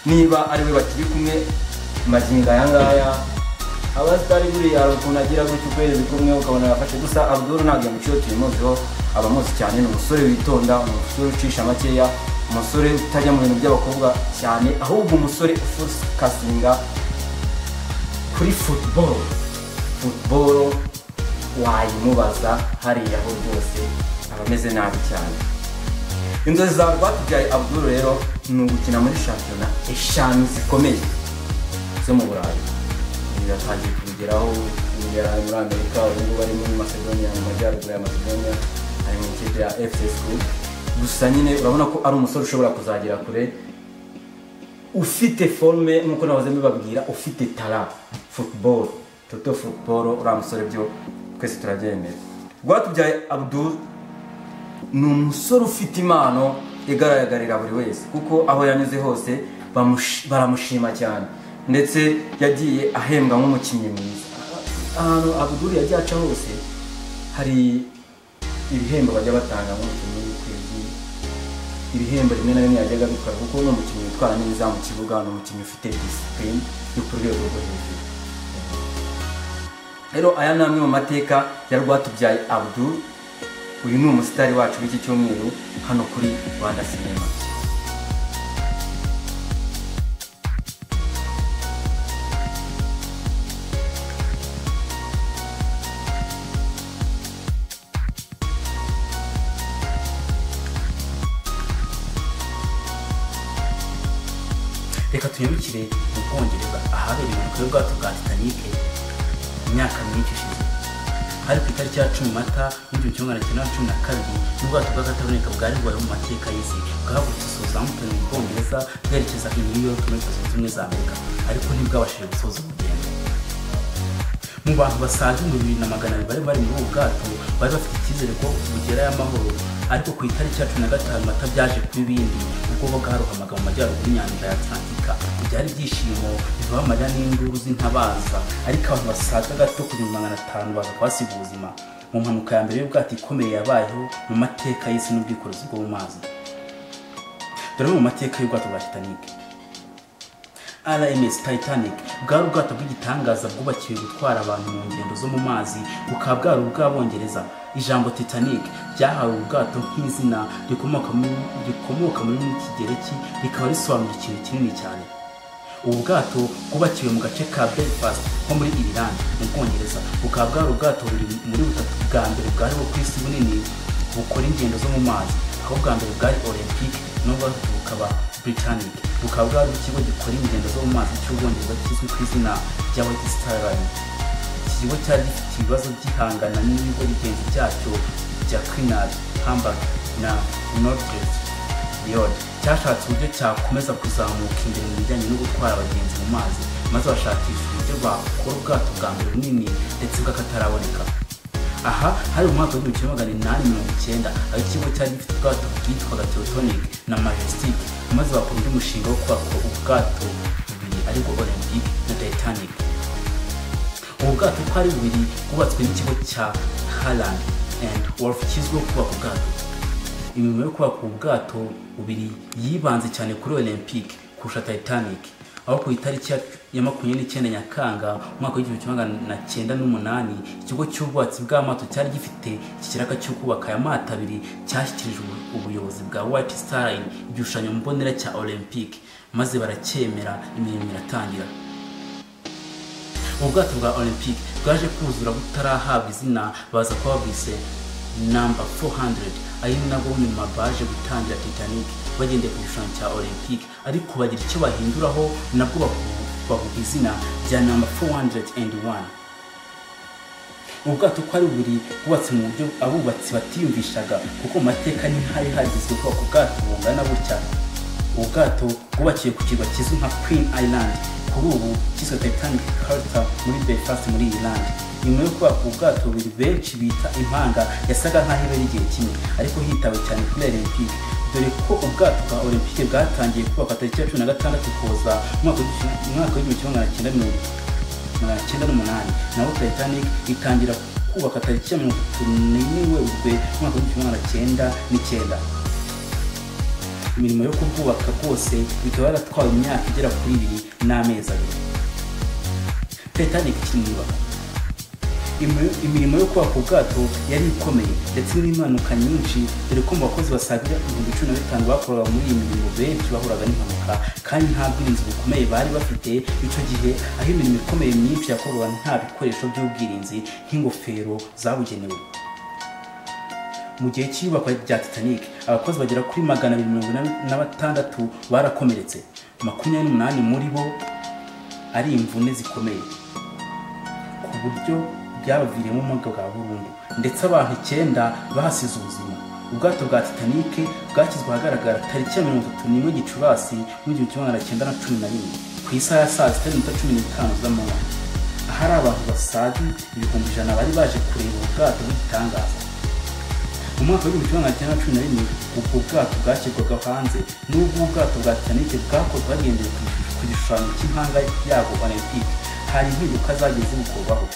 niba ari we bakiri kumwe magingo aya ngaya, abasitari buriya hari ukuntu agira gutyo ukwezi kumwe ukabona yafashe. Gusa Abdul ntabwo yamuciye tuyimuziho, abamuzi cyane. Ni umusore witonda, umusore ucisha makeya, umusore utajya mu bintu by'abakobwa cyane, ahubwo umusore ufokasinga kuri football. Wayimubaza hariya ho rwose aba ameze nabi cyane. Inzozi za Rwatubyaye Abdul rero ni ugukina muri shampiyona 5 zikomeye zo mu Burayi. Yatangiye kubigeraho, yari muri Amerika, ubu bari muri Macedonia, mu majyaruguru ya Macedonia, ari mu ikipe ya FC School. Gusa nyine urabona ko ari umusore ushobora kuzagera kure, ufite forme nk'uko nahoze mbibabwira, ufite talent football, toto football. Uriya musore byo twese turabyemera. Rwatubyaye Abdul ni umusore ufite impano igaragarira buri wese, kuko aho yanyuze hose baramushima cyane, ndetse yagiye ahembwa nk'umukinnyi mwiza. Ahantu Abdul yagiye aca hose hari ibihembo bajya batanga nk'umukinnyi w'ukwezi, ibihembo rimwe na rimwe yajyaga abikora, kuko ni umukinnyi witwara neza mu kibuga, ni umukinnyi ufite discipline yo ku rwego rwo hejuru. Rero aya ni amwe mu mateka ya Rwatubyaye Abdul. Uyu ni umusitari wacu w'iki cyumweru hano kuri Rwanda Cinema. Reka tuyibukire mu Bwongereza ahabera impanuka y'ubwato bwa Titanic imyaka myinshi ishize. Hari ku itariki ya 10 Mata 1912 n'ubwato bw'akataraboneka bwari bubaye mu mateka y'isi bwahagurutse Southampton mu Bwongereza bwerekeza i New York muri Leta Zunze Ubumwe za Amerika, ariko ntibwabashije gusoza urugendo. Mu bantu basaga 2,200 bari muri ubu bwato bari bafite icyizere ko bugerayo amahoro, ariko ku itariki ya 15 Mata byaje kuba ibindi, ubwo bwarohamaga mu majyaruguru y'inyanja ya Atlantika. Byari ibyishimo biva amarira n'induru z'intabaza, ariko abantu basaga gato kuri 500 baza kwasiga ubuzima mu mpanuka ya mbere y'ubwato ikomeye yabayeho mu mateka y'isi n'ubwikorezi bwo mu mazi. Dore mu mateka y'ubwato bwa Titanic. RMS Titanic bwari ubwato bw'igitangaza bwubakiwe gutwara abantu mu ngendo zo mu mazi, bukaba bwari ubw'Abongereza. Ijambo Titanic ryahawe ubwato nk'izina rikomoka muri Kigereki, rikaba risobanura ikintu kinini cyane. Ubu bwato bwubakiwe mu gace ka Belfast ho muri Ireland mu Bwongereza, bukaba bwari ubwato buri muri butatu bwa mbere bwariho ku isi bunini bukora ingendo zo mu mazi, aho bwa mbere bwari Olympic n'ubwo bukaba Britannic. Bukaba bwari ikigo gikora ingendo zo mu mazi cy'Ubwongereza kizwi ku izina rya White Star Line. Iki kigo cyari gifite ibibazo by'ihangana n'ibigo bigenzi byacyo bya Cunard, Hamburg na Nordrhein cyashatse uburyo cyakomeza kuzamuka imbere mu bijyanye no gutwara abagenzi mu mazi, maze bashakisha uburyo bakora ubwato bwa mbere bunini ndetse bw'akataraboneka. Aha hari mu mwaka w'1890 aho ikigo cyari gifite ubwato bwitwaga Teutonic na Majestic, maze bakora undi mushinga wo kubaka ubwato bubiri aribwo Olympic na Titanic. Ubu bwato uko ari bubiri bwubatswe n'ikigo cya Harland and Wolff kizwiho kubaka ubwato. Imirimo yo kubaka ubwato bubiri yibanze cyane kuri Olympic kurusha Titanic, aho ku itariki ya 29 Nyakanga umwaka w'1908 ikigo cy'ubwubatsi bw'amato cyari gifite ikiraka cyo kubaka aya mato abiri cyashyikirijwe ubuyobozi bwa White Star Line igishushanyo mbonera cya Olympic, maze baracyemera, imirimo iratangira. Ubwato bwa Olympic bwaje kuzura butarahabwa izina, baza kuba bise number 400, ari nabo nyuma baje gutangira Titanic bagendeye ku gishushanyo cya Olympic, ariko bagira icyo bahinduraho nabwo bavuga izina rya number 401. Ubwato ko ari bubiri bwubatse mu buryo abubatsi batiyumvishaga, kuko mu mateka ni hari hagizwe ko ubwato bungana butya. Ubwato bwubakiye ku kirwa kizwi nka Queen Island, kuri ubu cyiswe Titanic Carter muri Belfast muri Ireland. Nyuma yo kubaka ubwato bubiri benshi bita impanga yasaga nk'aho ibera igihe kimwe, ariko hitawe cyane kuri Olympic, dore ko ubwato bwa Olympic bwatangiye kubaka tariki ya 16 Ukuboza umwaka w'1908, naho Titanic itangira kubaka tariki ya 31 Werurwe umwaka w'1909. Imirimo yo kubwubaka bwose bikaba yaratwaye imyaka igera kuri 2 n'amezi 2. Titanic kinibaka imirimo yo kubaka ubwato yari ikomeye ndetse n'impanuka nyinshi, dore ko mu bakozi basaga 15,000 bakoraga muri iyi mirimo benshi bahuraga n'impanuka kandi nta bwirinzi bukomeye bari bafite icyo gihe, aho imirimo ikomeye myinshi yakorwaga nta bikoresho by'ubwirinzi nk'ingofero zabugenewe. Mu gihe cy'iyubakwa rya Titanic abakozi bagera kuri 246 barakomeretse, 28 muri bo ari imvune zikomeye ku buryo byabaviriyemo umuga bwa burundu, ndetse abantu 9 bahasize ubuzima. Ubwato bwa Titanic bwakizwe ahagaragara tariki ya 31 Gicurasi mu 1911 ku isaha ya saa 6:15 z'amanywa, ahari abantu basaga 100,000 bari baje kureba ubwato bw'igitangaza. Mu mwaka w'1914 ubwo bwato bwashyirwaga hanze, n'ubwo ubwato bwa Titanic bwakozwe hagendeye ku gishushanyo cy'impanga yabo Olympic, hari impinduka zagiye zibukorwaho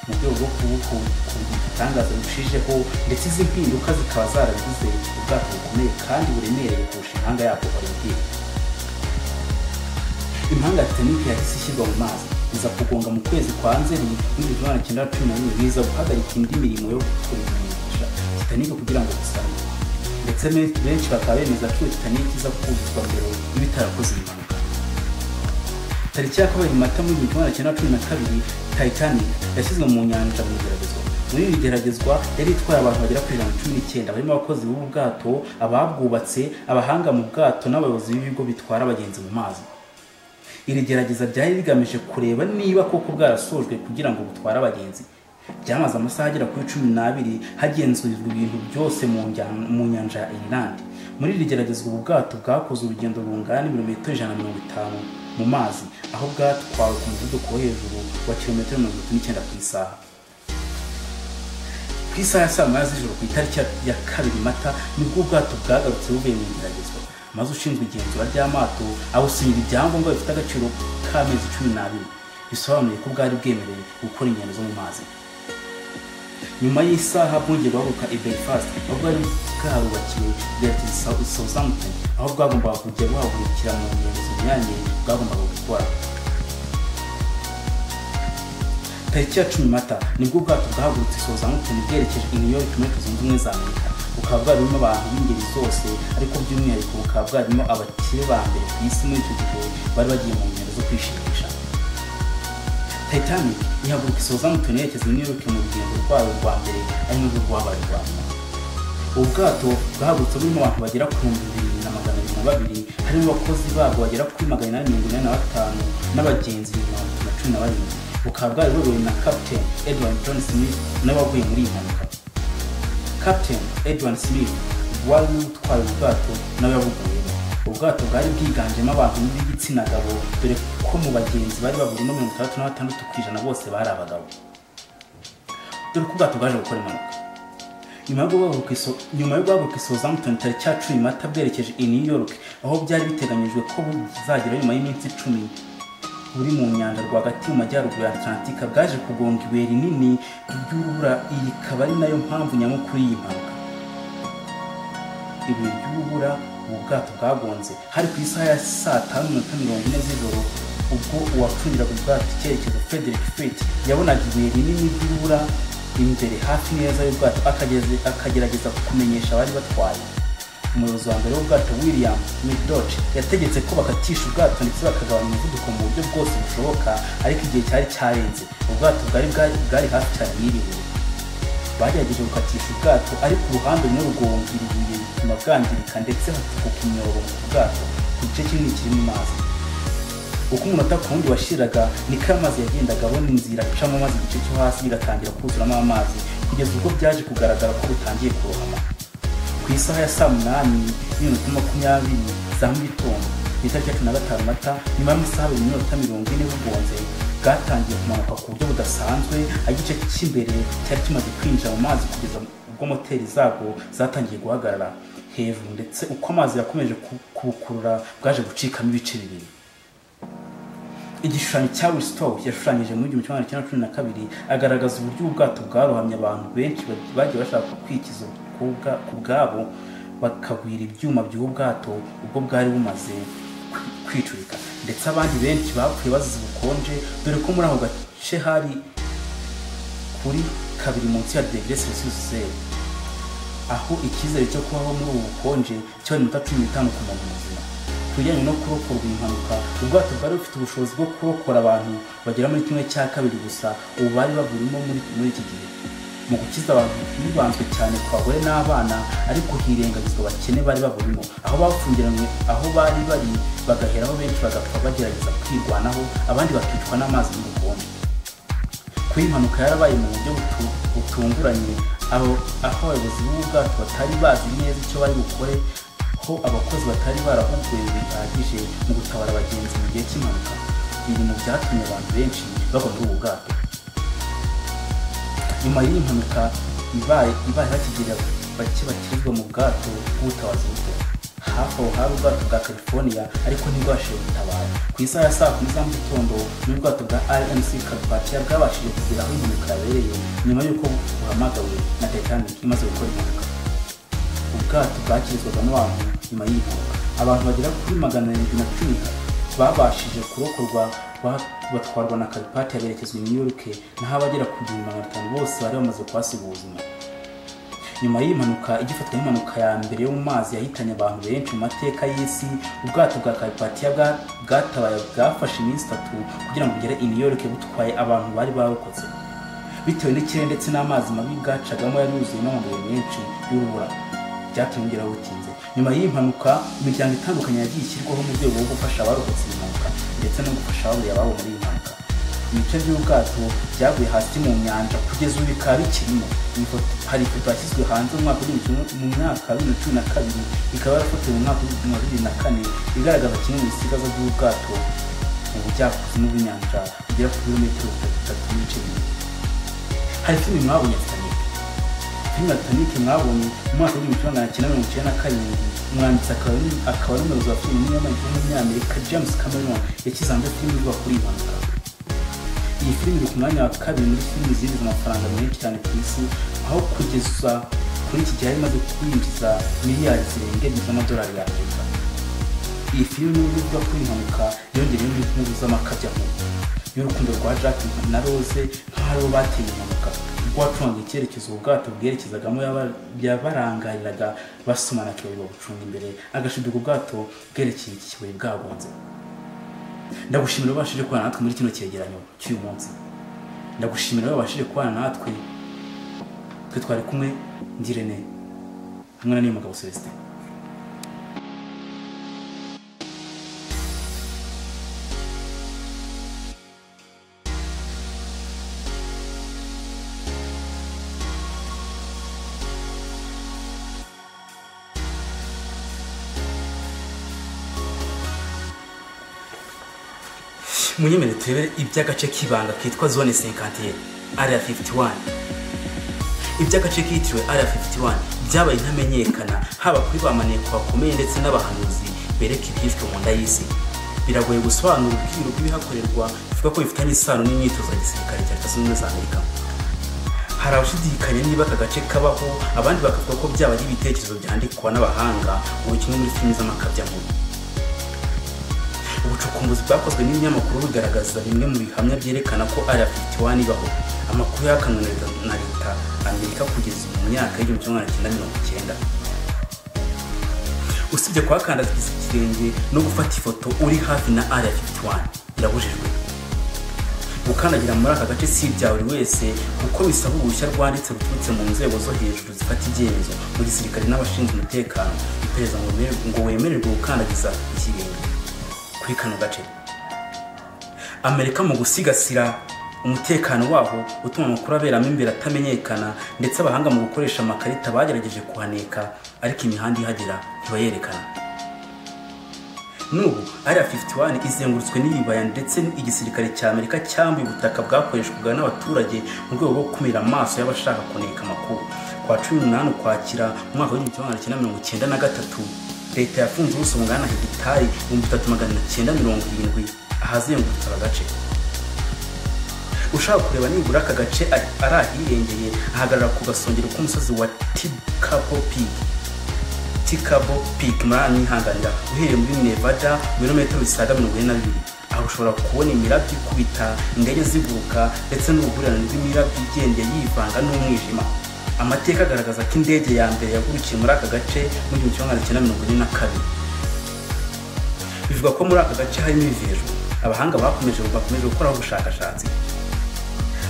mu rwego rwo kubitangaza birushijeho, ndetse izi mpinduka zikaba zaragize ubwato bukomeye kandi buremereye kurusha impanga yabo Olympic. Impanga ya Titanic yahise ishyirwa mu mazi, iza kugonga mu kwezi kwa Nzeri muri 1914, biza guhagarika indi mirimo yo kuyimenyesha Titanic kugira ngo isane, ndetse benshi bakaba bemeza ko Titanic iza kuzuzwa mbere y'ibitarakoze impanuka. Tariki ya 2 Mata muri 1912 Titanic yashyizwe mu nyanja mu igeragezwa. Muri iri geragezwa yari itwaye abantu bagera kuri 19, barimo abakozi b'ubu bwato, ababwubatse, abahanga mu bwato n'abayobozi b'ibigo bitwara abagenzi mu mazi. Iri gerageza ryari rigamije kureba niba koko bwarasojwe kugira ngo butware abagenzi. Byamaze amasaha agera kuri 12 hagenzurirwa ibintu byose mu nyanja ya Ireland. Muri iri geragezwa ubu bwato bwakoze urugendo rungana ibirometero 150 mu mazi, aho bwatwawe ku muvuduko wo hejuru wa kilometero 39 ku isaha. Ku isaha ya saa 9 z'ijoro ku itariki ya 2 Mata nibwo ubwato bwagarutse buvuye mu igeragezwa, maze ushinzwe igenzura ry'amato awusinyira ibyangombwa bifite agaciro k'amezi 12 bisobanuye ko bwari bwemerewe gukora ingendo zo mu mazi. Nyuma y'isaha bwongeye guhaguruka i Belfast, aho bwari bwarubakiwe bwerekeza i Southampton, aho bwagombaga kujya buhagurukira mu ngendo zinyuranye bwagombaga gukora. Tariki ya 10 Mata nibwo ubwato bwahagurutse i Southampton bwerekeje i New York muri Leta Zunze Ubumwe za Amerika. Bukaba bwarimo abantu b'ingeri zose, ariko by'umwihariko bukaba bwarimo abakire ba mbere ku isi muri icyo gihe bari bagiye mu ngendo zo kwishimisha. Titanic ihaguruka i Southampton yerekeza i New York mu rugendo rwayo rwa mbere, ari nubwo rwabaye rwa nyuma. Ubwato bwahagurutse burimo abantu bagera ku 2,200, harimo abakozi babwo bagera kuri 845 n'abagenzi 117. bukaba bwari buyobowe na Captain Edward John Smith nawe waguye muri iyi mpanuka. Captain Edward Smith wari utwaye ubwato nawe yabuguyemo. Ubwato bwari bwiganjemo abantu b'igitsina gabo, dore ko mu bagenzi bari baburimo 66% bose bari abagabo. Dore ko ubwato bwaje gukora impanuka nyuma yo guhaguruka i Southampton tariki ya 10 Mata bwerekeje i New York, aho byari biteganyijwe ko buzagera nyuma y'iminsi 10 buri mu nyanja rwagati mu majyaruguru ya Atlantika. Bwaje kugonga ibuye rinini ry'urubura. Iyi ikaba ari nayo mpamvu nyamukuru y'iyi mpanuka. Ibuye ry'urubura ubu bwato bwagonze hari ku isaha ya saa 5:40 z'ijoro, ubwo uwacungiraga ubwato icyerekezo Frederick Freight yabonaga ibuye rinini ry'urubura imbere hafi neza y'ubwato, akagerageza kumenyesha abari batwaye. Umuyobozi wa mbere w'ubwato William Murdoch yategetse ko bakatisha ubwato ndetse bakagabanya umuvuduko mu buryo bwose bushoboka, ariko igihe cyari cyarenze. Ubwato bwari hafi cyane y'iribuye. Bagerageje gukatisha ubwato, ariko uruhande rumwe rugonga iribuye bituma bwangirika ndetse hatukuka imyobo mu bwato ku gice kinini kiri mu mazi. Uko umunota ku wundi washiraga niko amazi yagendaga abona inzira acamo, maze igice cyo hasi kigatangira kuzuramo amazi kugeza ubwo byaje kugaragara ko butangiye kurohama. Ku isaha ya saa 8:20 za mu gitondo itariki ya 15 Mata, nyuma y'amasaha 2:40 bugonze, bwatangiye kumanuka ku buryo budasanzwe. Igice cy'imbere cyari kimaze kwinjira mu mazi kugeza ubwo moteri zabwo zatangiye guhagarara hejuru, ndetse uko amazi yakomeje kubukurura bwaje gucikamo ibice bibiri. Igishushanyo cya Wistow yashushanyije muri 1912 agaragaza uburyo ubwato bwarohamye. Abantu benshi bagiye bashaka kwikiza ku bwabo bakagwira ibyuma by'ubwato ubwo bwari bumaze kwicurika, ndetse abandi benshi bapfuye bazize ubukonje, dore ko muri aho gace hari kuri 2 munsi ya degre Celsius, aho icyizere cyo kubaho muri ubu bukonje cyari 15 ku muntu muzima. Kujyanye no kurokorwa impanuka, ubwato bwari bufite ubushobozi bwo kurokora abantu bagera muri 1/2 gusa, ubu bari baburimo muri iki gihe. Mu gukiza abantu bibanzwe cyane ku bagore n'abana, ariko hirengagizwa abakene bari baburimo, aho bafungiranywe aho bari bari, bagaheraho benshi bagapfa bagerageza kwirwanaho, abandi bakicwa n'amazi y'ubukonje. Ku impanuka yarabaye mu buryo butunguranye, aho abayobozi b'ubwato batari bazi neza icyo bari bukore, ko abakozi batari barahuguwe bihagije mu gutabara abagenzi mu gihe cy'impanuka. Ibi mu byatumye abantu benshi bagwa muri ubu bwato. Nyuma y'iyi mpanuka ibaye hakigera bake bakirizwa mu bwato bw'ubutabazi buto. Hafi aho hari ubwato bwa California, ariko ntibwabashije gutabara. Ku isaha ya saa 10 za mu gitondo n'ubwato bwa RMC Carpathia bwabashije kugera aho impanuka yabereye, nyuma y'uko buhamagawe na Titanic imaze gukora impanuka. Ubwato bwakirizwagamo abantu nyuma y'impanuka. Abantu bagera kuri 710 babashije kurokorwa batwarwa na Carpathia berekezwa i New York, naho abagera ku 500 bose bari bamaze kuhasiga ubuzima. Nyuma y'impanuka igifatwa nk'impanuka ya mbere yo mu mazi yahitanye abantu benshi mu mateka y'isi, ubwato bwa Carpathia bwatabaye bwafashe iminsi 3 kugira ngo bugere i New York butwaye abantu bari barokotse. Bitewe n'ikirere ndetse n'amazi mabi bwacagamo yari yuzuyemo amabuye menshi y'urubura, byatumye ngera butinze. Nyuma y'impanuka imiryango itandukanye yagiye ishyirwaho mu rwego rwo gufasha abarokotse impanuka ndetse no gufasha ababuriye ababo muri iyi mpanuka. Ibice by'ubwato byaguye hasi mu nyanja kugeza ubu bikaba bikirimo. Hari ifoto yashyizwe hanze mu mwaka wa 2012, ikaba yarafotowe mu mwaka wa 2004, igaragaza kimwe mu bisigazwa by'ubwato mu bujyakuzimu bw'inyanja bugera ku birometero 3 n'ibice bibiri. Hari filime mwabonye Titanic. Filime Titanic mwabonye mu mwaka wa 1997, umwanditsi akaba n'umuyobozi wa filime w'umunyamerika James Cameron yashyize hanze filime ivuga kuri iyi mpanuka. Iyi filime iri ku mwanya wa 2 muri filime zinjiza amafaranga menshi cyane ku isi, aho kugeza kuri iki gihe imaze kwinjiza miliyari zirenga $1 y'Amerika. Iyi filime ivuga kuri iyi mpanuka yongereyemo inkuru z'amakabyankuru y'urukundo rwa Jack na Rose nk'aho bateye impanuka. Ubwacunga icyerekezo ubwato bwerekezagamo yabarangariraga basomana kiyobo gucunga imbere, agashiduka ubwato bwerekeye iki kibuye bwagonze. Ndagushimira wabashije kubana natwe muri kino cyegeranyo cy'uyu munsi. Ndagushimira wabashije kubana natwe. Twe twari kumwe Ngirente hamwe na Niyomugabo Celestin. munyemere turebe iby'agace k'ibanga kitwa zone 51 area 51. Iby'agace kitiriwe area 51 byabaye ntamenyekana haba kuri bamaneko bakomeye ndetse n'abahanuzi bereka ibyishwe mu nda y'isi. Biragoye gusobanura ubwiru bw'ibihakorerwa bivuga ko bifitanye isano n'imyitozo ya gisirikare cya Leta Zunze Ubumwe za Amerika. Hari abashidikanya niba aka gace kabaho, abandi bakavuga ko byaba ari ibitekerezo byandikwa n'abahanga mu kimwe muri filimi z'amakabyankuru. Ubucukumbuzi bwakozwe n'ibinyamakuru bugaragaza bimwe mu bihamya byerekana ko area 51 ibaho. Amakuru yakanwe na Leta Amerika kugeza mu myaka y'1990. Usibye kwakandaza ikirenge no gufata ifoto uri hafi na area 51 birabujijwe. Gukandagira muri aka gace si ibya buri wese kuko bisaba uruhushya rwanditse ruturutse mu nzego zo hejuru zifata ibyemezo mu gisirikare n'abashinzwe umutekano iperereza ngo wemererwe gukandagiza ikirenge kuri kano gace. Amerika mu gusigasira umutekano waho utuma amakuru aberamo imbere atamenyekana, ndetse abahanga mu gukoresha amakarita bagerageje kuhaneka ariko imihanda ihagera ntibayerekana. Nubu area 51 izengurutswe n'ibibaya ndetse igisirikare cya Amerika cyambuye ubutaka bwakoreshwaga n'abaturage mu rwego rwo kumira amaso y'abashaka kuneka amakuru. Kwa 18 Ukwakira mu mwaka w'1993 Leta yafunze ubuso bungana na hegitari 3970 ahazengurutse aka gace. Ushaka kureba nibura aka gace ari ahirengeye ahagarara ku gasongero k'umusozi wa Tikabo Peak mani hanganira uhereye muri Nevada ibirometero bisaga 42. Aho ushobora kubona imirabyo ikubita, indege ziguruka ndetse n'uruhurirane rw'imirabyo igenda yivanga n'umwijima. Amateka agaragaza ko indege ya mbere yagurukiye muri aka gace mu 1942. Bivuga ko muri aka gace harimo ibivejo. Abahanga bakomeje gukora ubushakashatsi.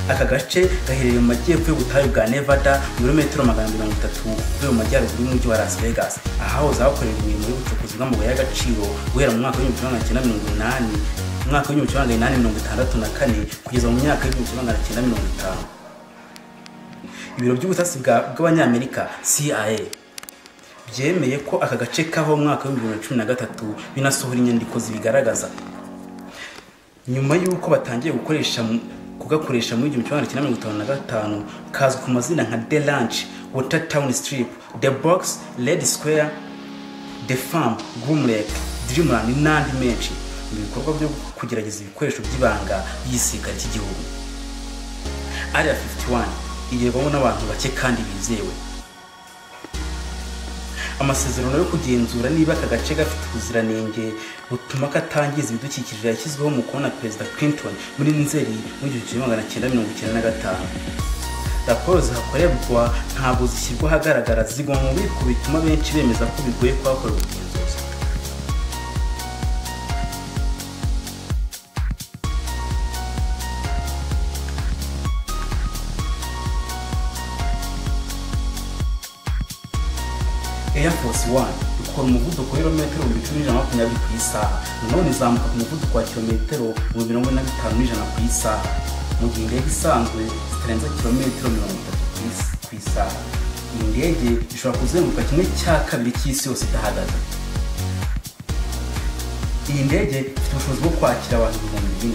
Aka gace gaherereye mu majyepfo y'ubutayu bwa Nevada ibirometero 330 uvuye mu majyaruguru y'umujyi wa Las Vegas, ahahoze hakorerwa imirimo y'ubucukuzi bw'amabuye y'agaciro guhera mu mwaka w'1980, mu mwaka w'1864 kugeza mu myaka y'1950. Ibiro by'ubutasi bw'Abanyamerika CIA byemeye ko aka gace kaho mu mwaka w'2013 binasohora inyandiko zibigaragaza. Nyuma y'uko batangiye kugakoresha muri 1955 kazwi ku mazina nka The Ranch, Watertown Strip, The Box, Red Square, The Farm, Groom Lake, Dreamland n'andi menshi mu bikorwa byo kugerageza ibikoresho by'ibanga by'igisirikare cy'igihugu. Area 51 igerwamo n'abantu bake kandi bizewe. Amasezerano yo kugenzura niba aka gace gafite ubuziranenge butuma katangiza ibidukikije yashyizweho mu kubona Perezida Clinton muri Nzeri mu 1995. Raporo zihakorerwa ntabwo zishyirwa ahagaragara, zigwa mu bubiko bituma benshi bemeza ko bigoye kuhakora ubugenzuzi. Air Force One ikora umuvuduko w'ibirometero 1020 ku isaha, none izamuka ku muvuduko wa kilometero 45 ku isaha, mu gihe indege isanzwe zitarenza kilometero 30 ku isaha. Iyi ndege ishobora kuzenguruka kimwe cya kabiri cy'isi yose idahagaze. Iyi ndege ifite ubushobozi bwo kwakira abantu 4,000.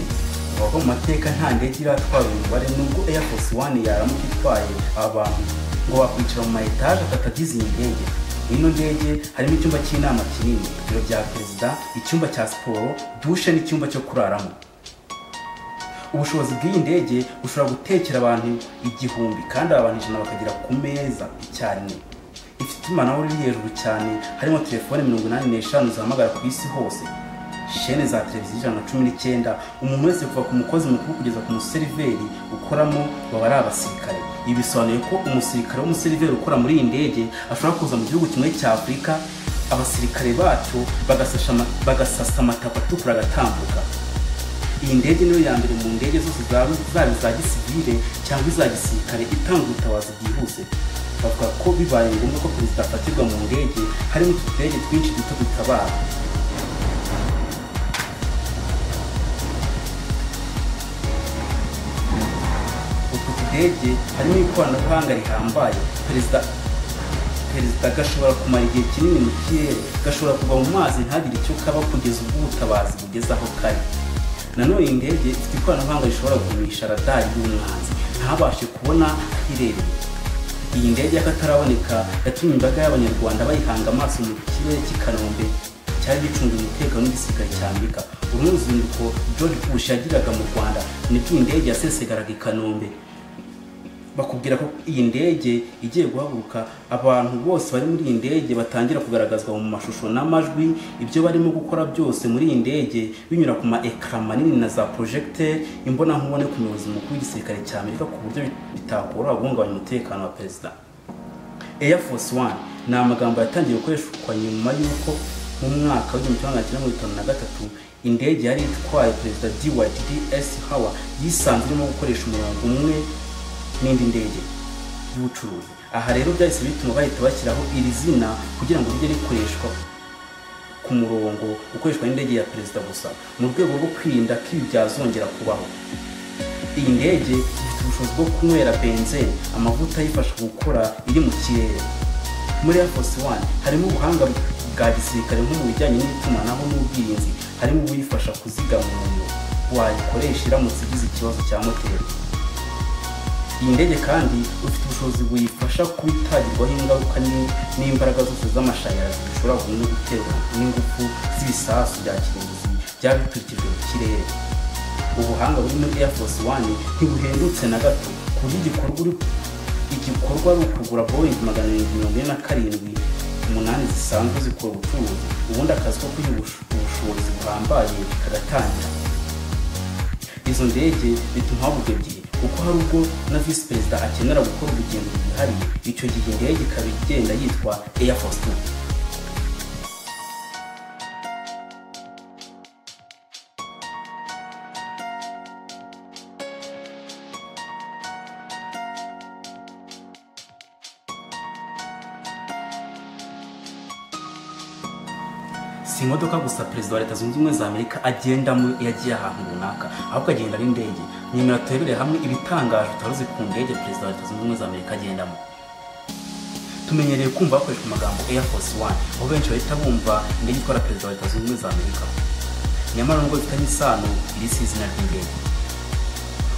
Aho mu mateka nta ndege iratwara umubare nubwo Air Force One yaramuka itwaye abantu ngo bakwicara mu ma-etage atatagize iyi ndege. Ino ndege harimo icyumba cy'inama kinini, ibiro bya perezida, icyumba cya siporo, dushe n'icyumba cyo kuraramo. Ubushobozi bw'iyi ndege bushobora gutekera abantu 1000 kandi abantu 100 bakagera ku meza icyarimwe. Ifite itumanaho riri hejuru cyane, harimo telefone 85 zihamagara ku isi hose, shene za televiziyo 19. Umuntu wese kuva ku mukozi mukuru kugeza ku museriveri ukoramo baba ari abasirikare. Ibi bisobanuye ko umusirikare w'umuseriveri ukora muri iyi ndege ashobora kuza mu gihugu kimwe cya Afurika, abasirikare bacu bagasasa amatako atukura agatambuka. Iyi ndege niyo ya mbere mu ndege zose zaba iza gisivile cyangwa iza gisirikare itanga ubutabazi bwihuse. Bavuga ko bibaye ngombwa ko perezida afatirwa mu ndege harimo utudege twinshi duto dutabara. Ndege harimo ikoranabuhanga rihambaye. Perezida gashobora kumara igihe kinini mu kirere, gashobora kuva mu mazi ntagire icyo kaba kugeza ubwo ubutabazi bugeze aho kari. nanone iyi ndege ifite ikoranabuhanga rishobora gumisha radari y'umwanzi ntabashe kubona aho irereye. Iyi ndege y'akataraboneka yatumye imbaga y'abanyarwanda bayihanga amaso mu kirere cy'i Kanombe cyari gicunga umutekano w'igisirikare cya Amerika. Uru ruzinduko George Bush yagiraga mu Rwanda nibwo iyi ndege yasesegaraga i Kanombe. Bakubwira ko iyi ndege igiye guhaguruka, abantu bose bari muri iyi ndege batangira kugaragazwa mu mashusho n'amajwi ibyo barimo gukora byose muri iyi ndege binyura ku ma ekran manini na za projecteur imbona nkubone ku muyobozi mukuru w'igisirikare cya Amerika ku buryo bitakora guhungabanya umutekano wa perezida. Air Force One ni amagambo yatangiye gukoreshwa nyuma y'uko mu mwaka wa 1953 indege yari itwaye perezida Dwight D.S. Howard yisanze irimo gukoresha umurongo umwe n'indi ndege y'ubucuruzi. Aha rero byahise bituma bahita bashyiraho iri zina kugira ngo rijye rikoreshwa ku murongo ukoreshwa n'indege ya perezida gusa mu rwego rwo kwirinda ko ibi byazongera kubaho. Iyi ndege ifite ubushobozi bwo kunywera benzene, amavuta ayifasha gukora iri mu kirere. Muri Air Force One harimo ubuhanga bwa gisirikare nko mu bijyanye n'itumanaho n'ubwirinzi, harimo ubuyifasha kuzigama umuriro wayikoresha iramutse igize ikibazo cya moteri. Iyi ndege kandi ufite ubushobozi buyifasha kubitagirwaho ingaruka n'imbaraga zose z'amashanyarazi zishobora guterwa n'ingufu z'ibisasu bya kirimbuzi byaba biturikijwe mu kirere. Ubuhanga buri muri Air Force One ntibuhendutse na gato ku buryo igikorwa ari ukugura Boeing 747-8 zisanzwe zikora ubucuruzi, ubundi akazi ko kwiha ubushobozi buhambaye kagatangira. Izo ndege bituma habuga ebyiri kuko hari ubwo na visi perezida akenera gukora urugendo rwihariye, icyo gihe indege ikaba igenda yitwa Air Force Two. Si imodoka gusa perezida wa Leta Zunze Ubumwe za Amerika agendamo yagiye ahantu runaka, ahubwo agenda ari indege. Nyemera turebere hamwe ibitangaje utaruzi ku ndege perezida wa Leta Zunze Ubumwe za Amerika agendamo. Tumenyereye kumva hakoreshwa amagambo Air Force One, aho benshi bahita bumva indege itwara perezida wa Leta Zunze Ubumwe za Amerika. Nyamara nubwo bifitanye isano, iri si izina ry'indege.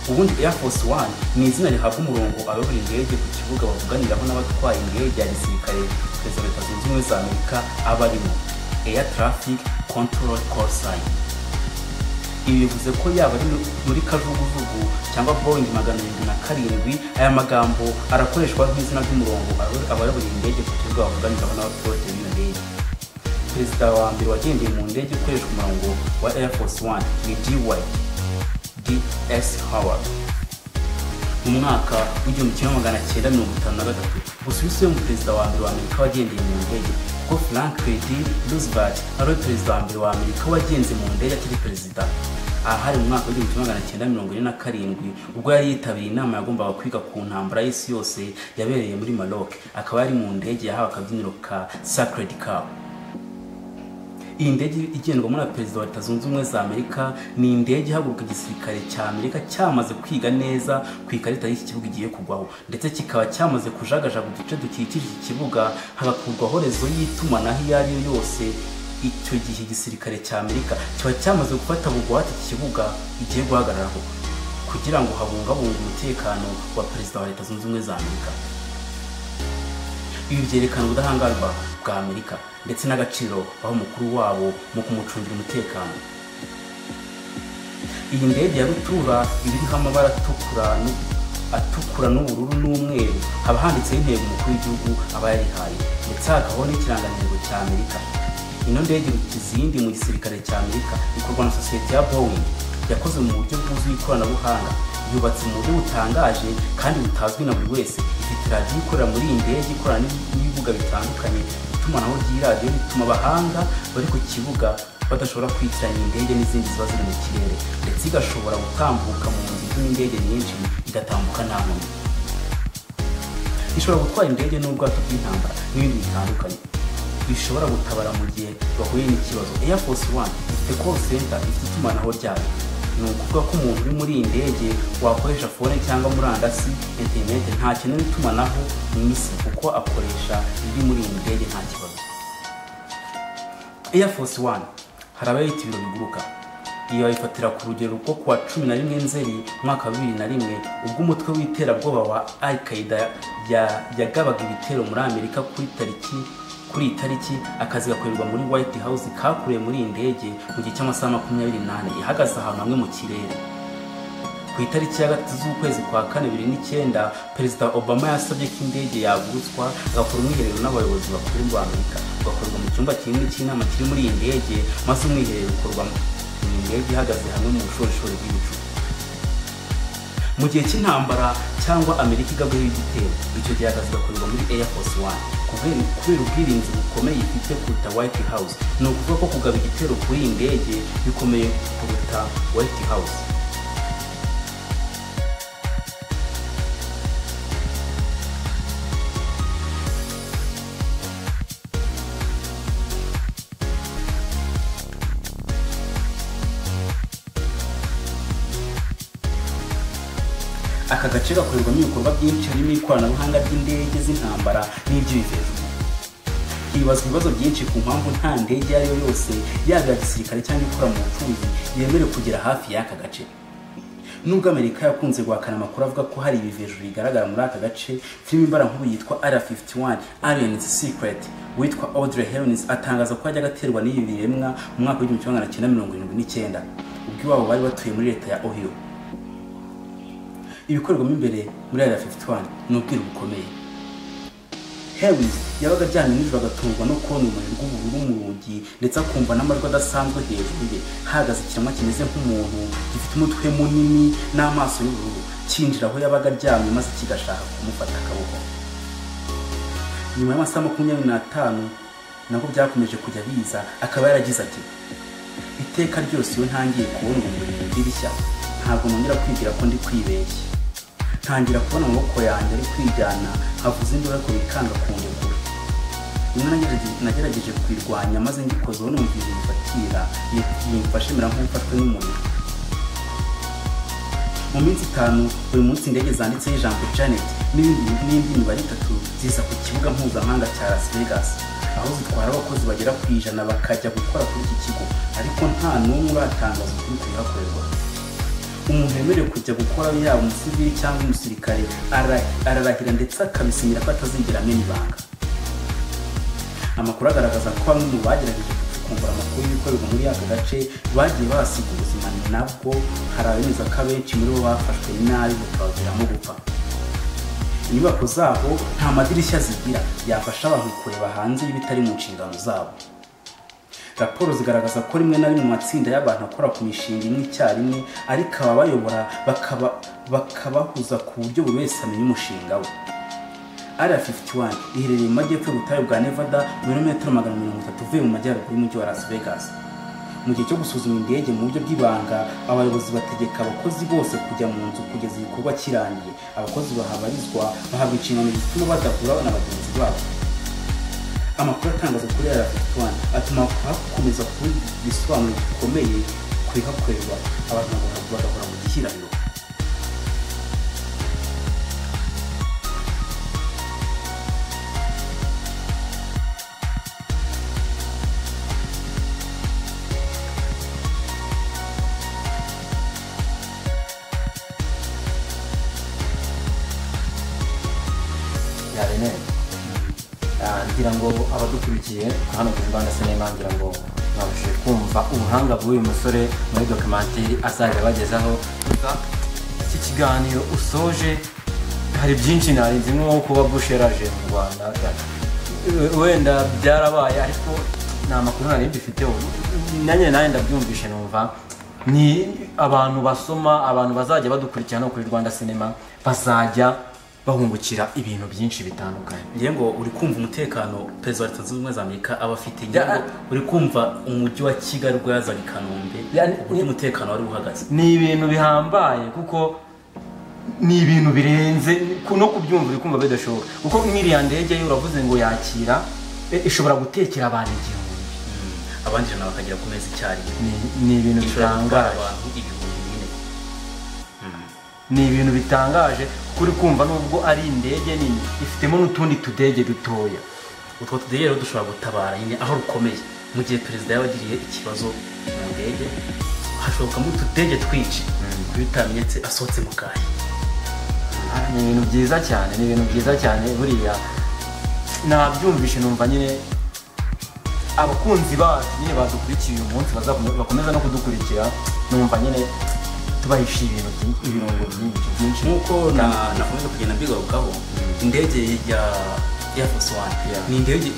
Ubundi Air Force One ni izina rihabwa umurongo abayobora indege ku kibuga bavuganiraho n'abatwaye indege ya gisirikare perezida wa Leta Zunze Ubumwe za Amerika aba arimo. Air Traffic Control Call Sign. Ibi bivuze ko yaba ari muri kajugujugu cyangwa Boeing 747, aya magambo arakoreshwa nk'izina ry'umurongo abayobora indege ku kibuga bavuganiraho n'abatwaye indege. Perezida wa mbere wagendeye mu ndege ukoresha umurongo wa Air Force One ni Dwight D.S. Howard. Mu mwaka w'1953 Busuwisi mu perezida wa mbere wa Amerika wagendeye mu ndege, ko Franklin D. Roosevelt ari perezida wa mbere wa Amerika wagenze mu ndege akiri perezida. Aha hari mu mwaka w'1947 ubwo yari yitabiriye inama yagombaga kwiga ku ntambara y'isi yose yabereye muri Maroc, akaba yari mu ndege yahawe akabyiniro ka Sacred Cow. Iyi ndege igendwamo na perezida wa Leta Zunze Ubumwe za Amerika ni indege ihaguruka igisirikare cya Amerika cyamaze kwiga neza ku ikarita y'iki kibuga igiye kugwaho, ndetse kikaba cyamaze kujagajaga uduce dukikije iki kibuga hagakurwaho rezo y'itumanaho iyo ari yo yose. Icyo gihe igisirikare cya Amerika kiba cyamaze gufata bugwate iki kibuga igiye guhagararaho kugira ngo habungabunge umutekano wa perezida wa Leta Zunze Ubumwe za Amerika. Ibi byerekana ubudahangarwa bwa Amerika ndetse n'agaciro aho mukuru wabo mu kumucungira umutekano. Iyi ndege ya rutura iriho amabara atukura n'ubururu n'umweru, haba handitseho intego umukuru w'igihugu aba yarihaye, ndetse hakabaho n'ikirangantego cya Amerika. Ino ndege iruta izindi mu gisirikare cya Amerika, ikorwa na sosiyete ya Boeing, yakoze mu buryo bwuzuye ikoranabuhanga, yubatse mu buryo butangaje kandi butazwi na buri wese. Ifite radiyo ikorera muri iyi ndege, ikorana n'ibibuga bitandukanye. Itumanaho ry'iradiyo rituma abahanga bari ku kibuga badashobora kwitiranya indege n'izindi ziba ziri mu kirere, ndetse igashobora gutambuka mu nzira n'indege nyinshi igatambuka nta nkomyi. Ishobora gutwara indege n'ubwato bw'intambara n'ibindi bitandukanye. Bishobora gutabara mu gihe bahuye n'ikibazo. Air Force One ifite call center, ifite itumanaho ryayo. Ni ukuvuga ko umuntu uri muri iyi ndege wakoresha phone cyangwa murandasi, internet, nta kintu n'itumanaho mu isi kuko akoresha iri muri iyi ndege nta kibazo. Air Force One hari abayita ibiro biguruka. iyo ayifatira ku rugero rwo kuwa 11 Nzeri umwaka wa 2001 ubwo umutwe w'iterabwoba wa Al-Qaeda yagabaga ibitero muri Amerika kuri tariki akazi gakorerwa muri White House kakuriye muri indege mu gihe cy'amasaha 28 ihagaze ahantu hamwe mu kirere. Ku itariki ya 3 z'ukwezi kwa 2009 Perezida Obama yasabye ko indege yagurutswa agakora umwiherero n'abayobozi bakuru b'u Amerika bakorwa mu cyumba kinini cy'inama kiri muri iyi ndege maze umwiherero ukorwa mu ndege ihagaze hamwe mu bushorishori bw'ibicu. Mu gihe cy'intambara cyangwa Amerika igabweho igitero icyo gihe akazi gakorerwa muri Air Force One kubera ubwirinzi bukomeye ifite kuruta White House. Ni ukuvuga ko kugaba igitero kuri iyi ndege bikomeye kuruta White House. Aka gace gakorerwamo ibikorwa byinshi birimo ikoranabuhanga ry'indege z'intambara n'iby'ibivejuru. Hibazwa ibibazo byinshi ku mpamvu nta ndege iyo ari yo yose yaba iya gisirikare cyangwa ikora mu bucuruzi yemerewe kugera hafi y'aka gace. Nubwo Amerika yakunze guhakana amakuru avuga ko hari ibivejuru bigaragara muri aka gace, filime mbarankuru yitwa Area 51 Alien's Secret witwa Audrey Hepburn atangaza ko yajya gaterwa n'ibi biremwa mu mwaka wa 1979 ubwo iwabo bari batuye muri leta ya Ohio. Ibikorerwamo imbere muri Area 51 ni ubwiru bukomeye. Hepburn yabaga ajyanye nijoro agatungwa no kubona umuriro w'ubururu mu rugi ndetse akumva n'amajwi adasanzwe hejuru ye hahagaze ikiremwa kimeze nk'umuntu gifite umutwe munini n'amaso y'ubururu cyinjira aho yabaga aryamye maze kigashaka kumufata akaboko. Nyuma y'amasaha 25 nabwo byakomeje kujya biza akaba yaragize ati iteka ryose iyo ntangiye kubona umuriro mu idirishya ntabwo nongera kwibwira ko ndi kwibeshya. Ntangira kubona amaboko yanjye ari kwijyana havuze induru ariko bikanga kundekura. Rimwe nagerageje kwirwanya maze ngikozeho numva bifatira yimfashe mera nk'ufashwe n'umuriro. Mu minsi 5 buri munsi indege zanditseho ijambo Janet n'indi mibare 3 ziza ku kibuga mpuzamahanga cya Las Vegas aho zitwara abakozi bagera ku 100 bakajya gukora kuri iki kigo ariko nta n'umwe uratangaza ukuri kubihakorerwa. Umuntu yemerewe kujya gukora yaba umusivili cyangwa umusirikare ararahira ndetse akabisinyira ko atazigera amenya ibanga. Amakuru agaragaza ko bamwe mu bagerageje kuvumbura amakuru y'ibikorerwa muri aka gace bagiye basiga ubuzima, nabwo hari abemeza ko abenshi muri bo bafashwe nabi bikabaviramo gupfa. Inyubako zabo nta madirishya zigira yafasha abantu kureba hanze y'ibitari mu nshingano zabo. Raporo zigaragaza ko rimwe na rimwe mu matsinda y'abantu akora ku mishinga imwe icyarimwe ariko ababayobora bakabahuza ku buryo buri wese amenya umushinga we. Area 51 iherereye mu majyepfo y'ubutayu bwa Nevada mu birometero 330 uvuye mu majyaruguru y'umujyi wa Las Vegas. Mu gihe cyo gusuzuma indege mu buryo bw'ibanga abayobozi bategeka abakozi bose kujya mu nzu kugeza igikorwa kirangiye. Abakozi bahabarizwa bahabwa inshingano zituma badahura na bagenzi babo. Amakuru atangaza kuri Area 51 atuma hakomeza kuba ibisobanuro bikomeye kuri hakorerwa abantu bagahora mu gihirahiro. ngira ngo abadukurikiye hano ku Rwanda Cinema ngira ngo mwabashe kumva ubuhanga bw'uyu musore muri documentary azajya bagezaho. Iki kiganiro usoje hari byinshi narinzi nko kuba busheraje mu Rwanda wenda byarabaye ariko nta makuru nari mbifiteho nanjye ndabyumvishe numva ni abantu basoma abantu bazajya badukurikirana kuri Rwanda Cinema bazajya bahungukira ibintu byinshi bitandukanye. Ngiye ngo uri kumva umutekano Perezida wa Leta Zunze Ubumwe za Amerika abafite ngiye uri kumva umujyi wa Kigali rwazaga Kanombe uburyo umutekano wari uhagaze. Ni ibintu bihambaye kuko ni ibintu birenze no kubyumva uri kumva bidashoboka kuko nk'iriya ndege yo uravuze ngo yakira ishobora gutekera abantu igihumbi abandi jana bakagira ku meza icyari. Ni ibintu bitangaje ni ibintu bitangaje kuri kumva nubwo ari indege nini ifitemo n'utundi tudege dutoya. Utwo tudege rero dushobora gutabara nyine aho rukomeye mu gihe perezida yabagiriye ikibazo mu ndege hashobokamo utudege twinshi bitamenyetse asohotse mu kanya. ni ibintu byiza cyane, ni ibintu byiza cyane buriya nabyumvishe numva nyine abakunzi bacu nyine badukurikiye uyu munsi bakomeza no kudukurikira numva nyine tubahisha ibirungo byinshi nk'uko nakomeza kugenda mbigarukaho. Indege ya Air Force One ni indege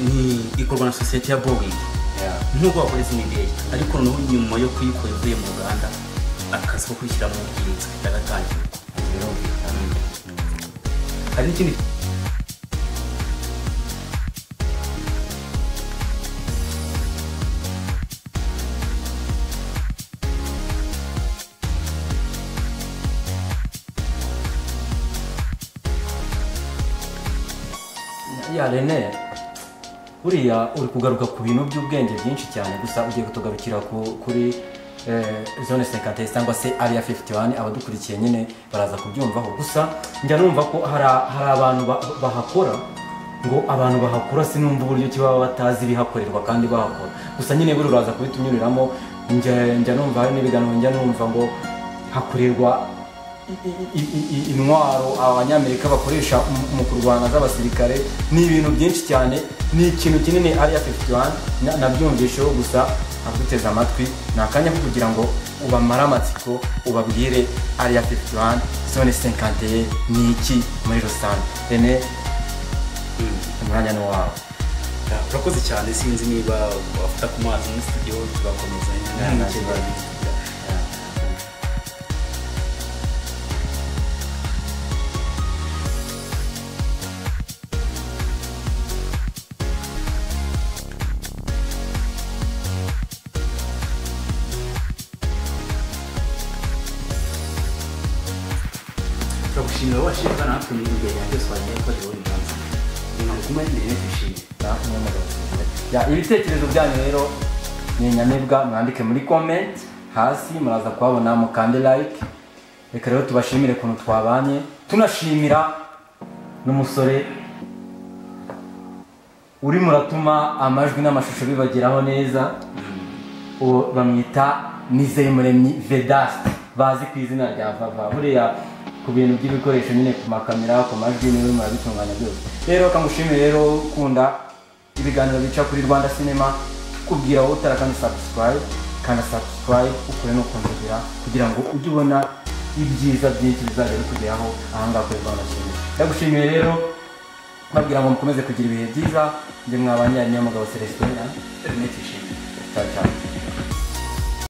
ikorwa na sosiyete ya Boeing nk'uko bakora izindi ndege, ariko noneho nyuma yo kuyikora ivuye mu Rwanda akazi ko kwishyira mu bwiza kagatangira. Hari n'ikindi ya Rene, buriya uri kugaruka ku bintu by'ubwenge byinshi cyane, gusa ugiye kutugarukira kuri zone 50 cyangwa se area 51. Abadukurikiye nyine baraza kubyumvaho, gusa njya numva ko hari abantu bahakora, ngo abantu bahakora sinumva uburyo ki baba batazi ibihakorerwa kandi bahakora, gusa nyine buri uraza kubitunyuriramo. Njya numva hari n'ibiganiro njya numva ngo hakorerwa intwaro abanyamerika bakoresha mu kurwana z'abasirikare. Ni ibintu byinshi cyane, ni ikintu kinini area 51 nabyumvisheho, gusa aguteza amatwi ni akanya ko kugira ngo ubamare amatsiko ubabwire area 51 zone 51 ni iki muri rusange. Rene, umwanya ni wawe. urakoze cyane, sinzi niba wafata ku mazi muri studio tugakomeza turagushimira washinga natwe mu gihe yanjye twagiye ko rero ibanza ni kumwe n'ibishimye ibitekerezo byanyu rero ni nyamibwa, mwandike muri comment hasi, muraza kuhabona mukande like. Reka rero tubashimire kuntu twabanye, tunashimira n'umusore uri muratuma amajwi n'amashusho bibageraho neza, bamwita Nizeyimuremyi Vedaste, bazi ku izina rya Vava. Buriya ku bintu by'ibikoresho nyine, ku makamera, ku majwi niwe murabitunganya byose. Rero kamushimire rero kunda ibiganiro bica kuri Rwanda Cinema, kubwira wowe utarakanda subscribe ukore no kunzira kugira ngo ujye ubona ibyiza byinshi bizajya bikugeraho ahangaha kuri Rwanda Cinema. Ndagushimiye rero, babwira ngo mukomeze kugira ibihe byiza. Njye mwabanye ari niyo mugabo Celestin.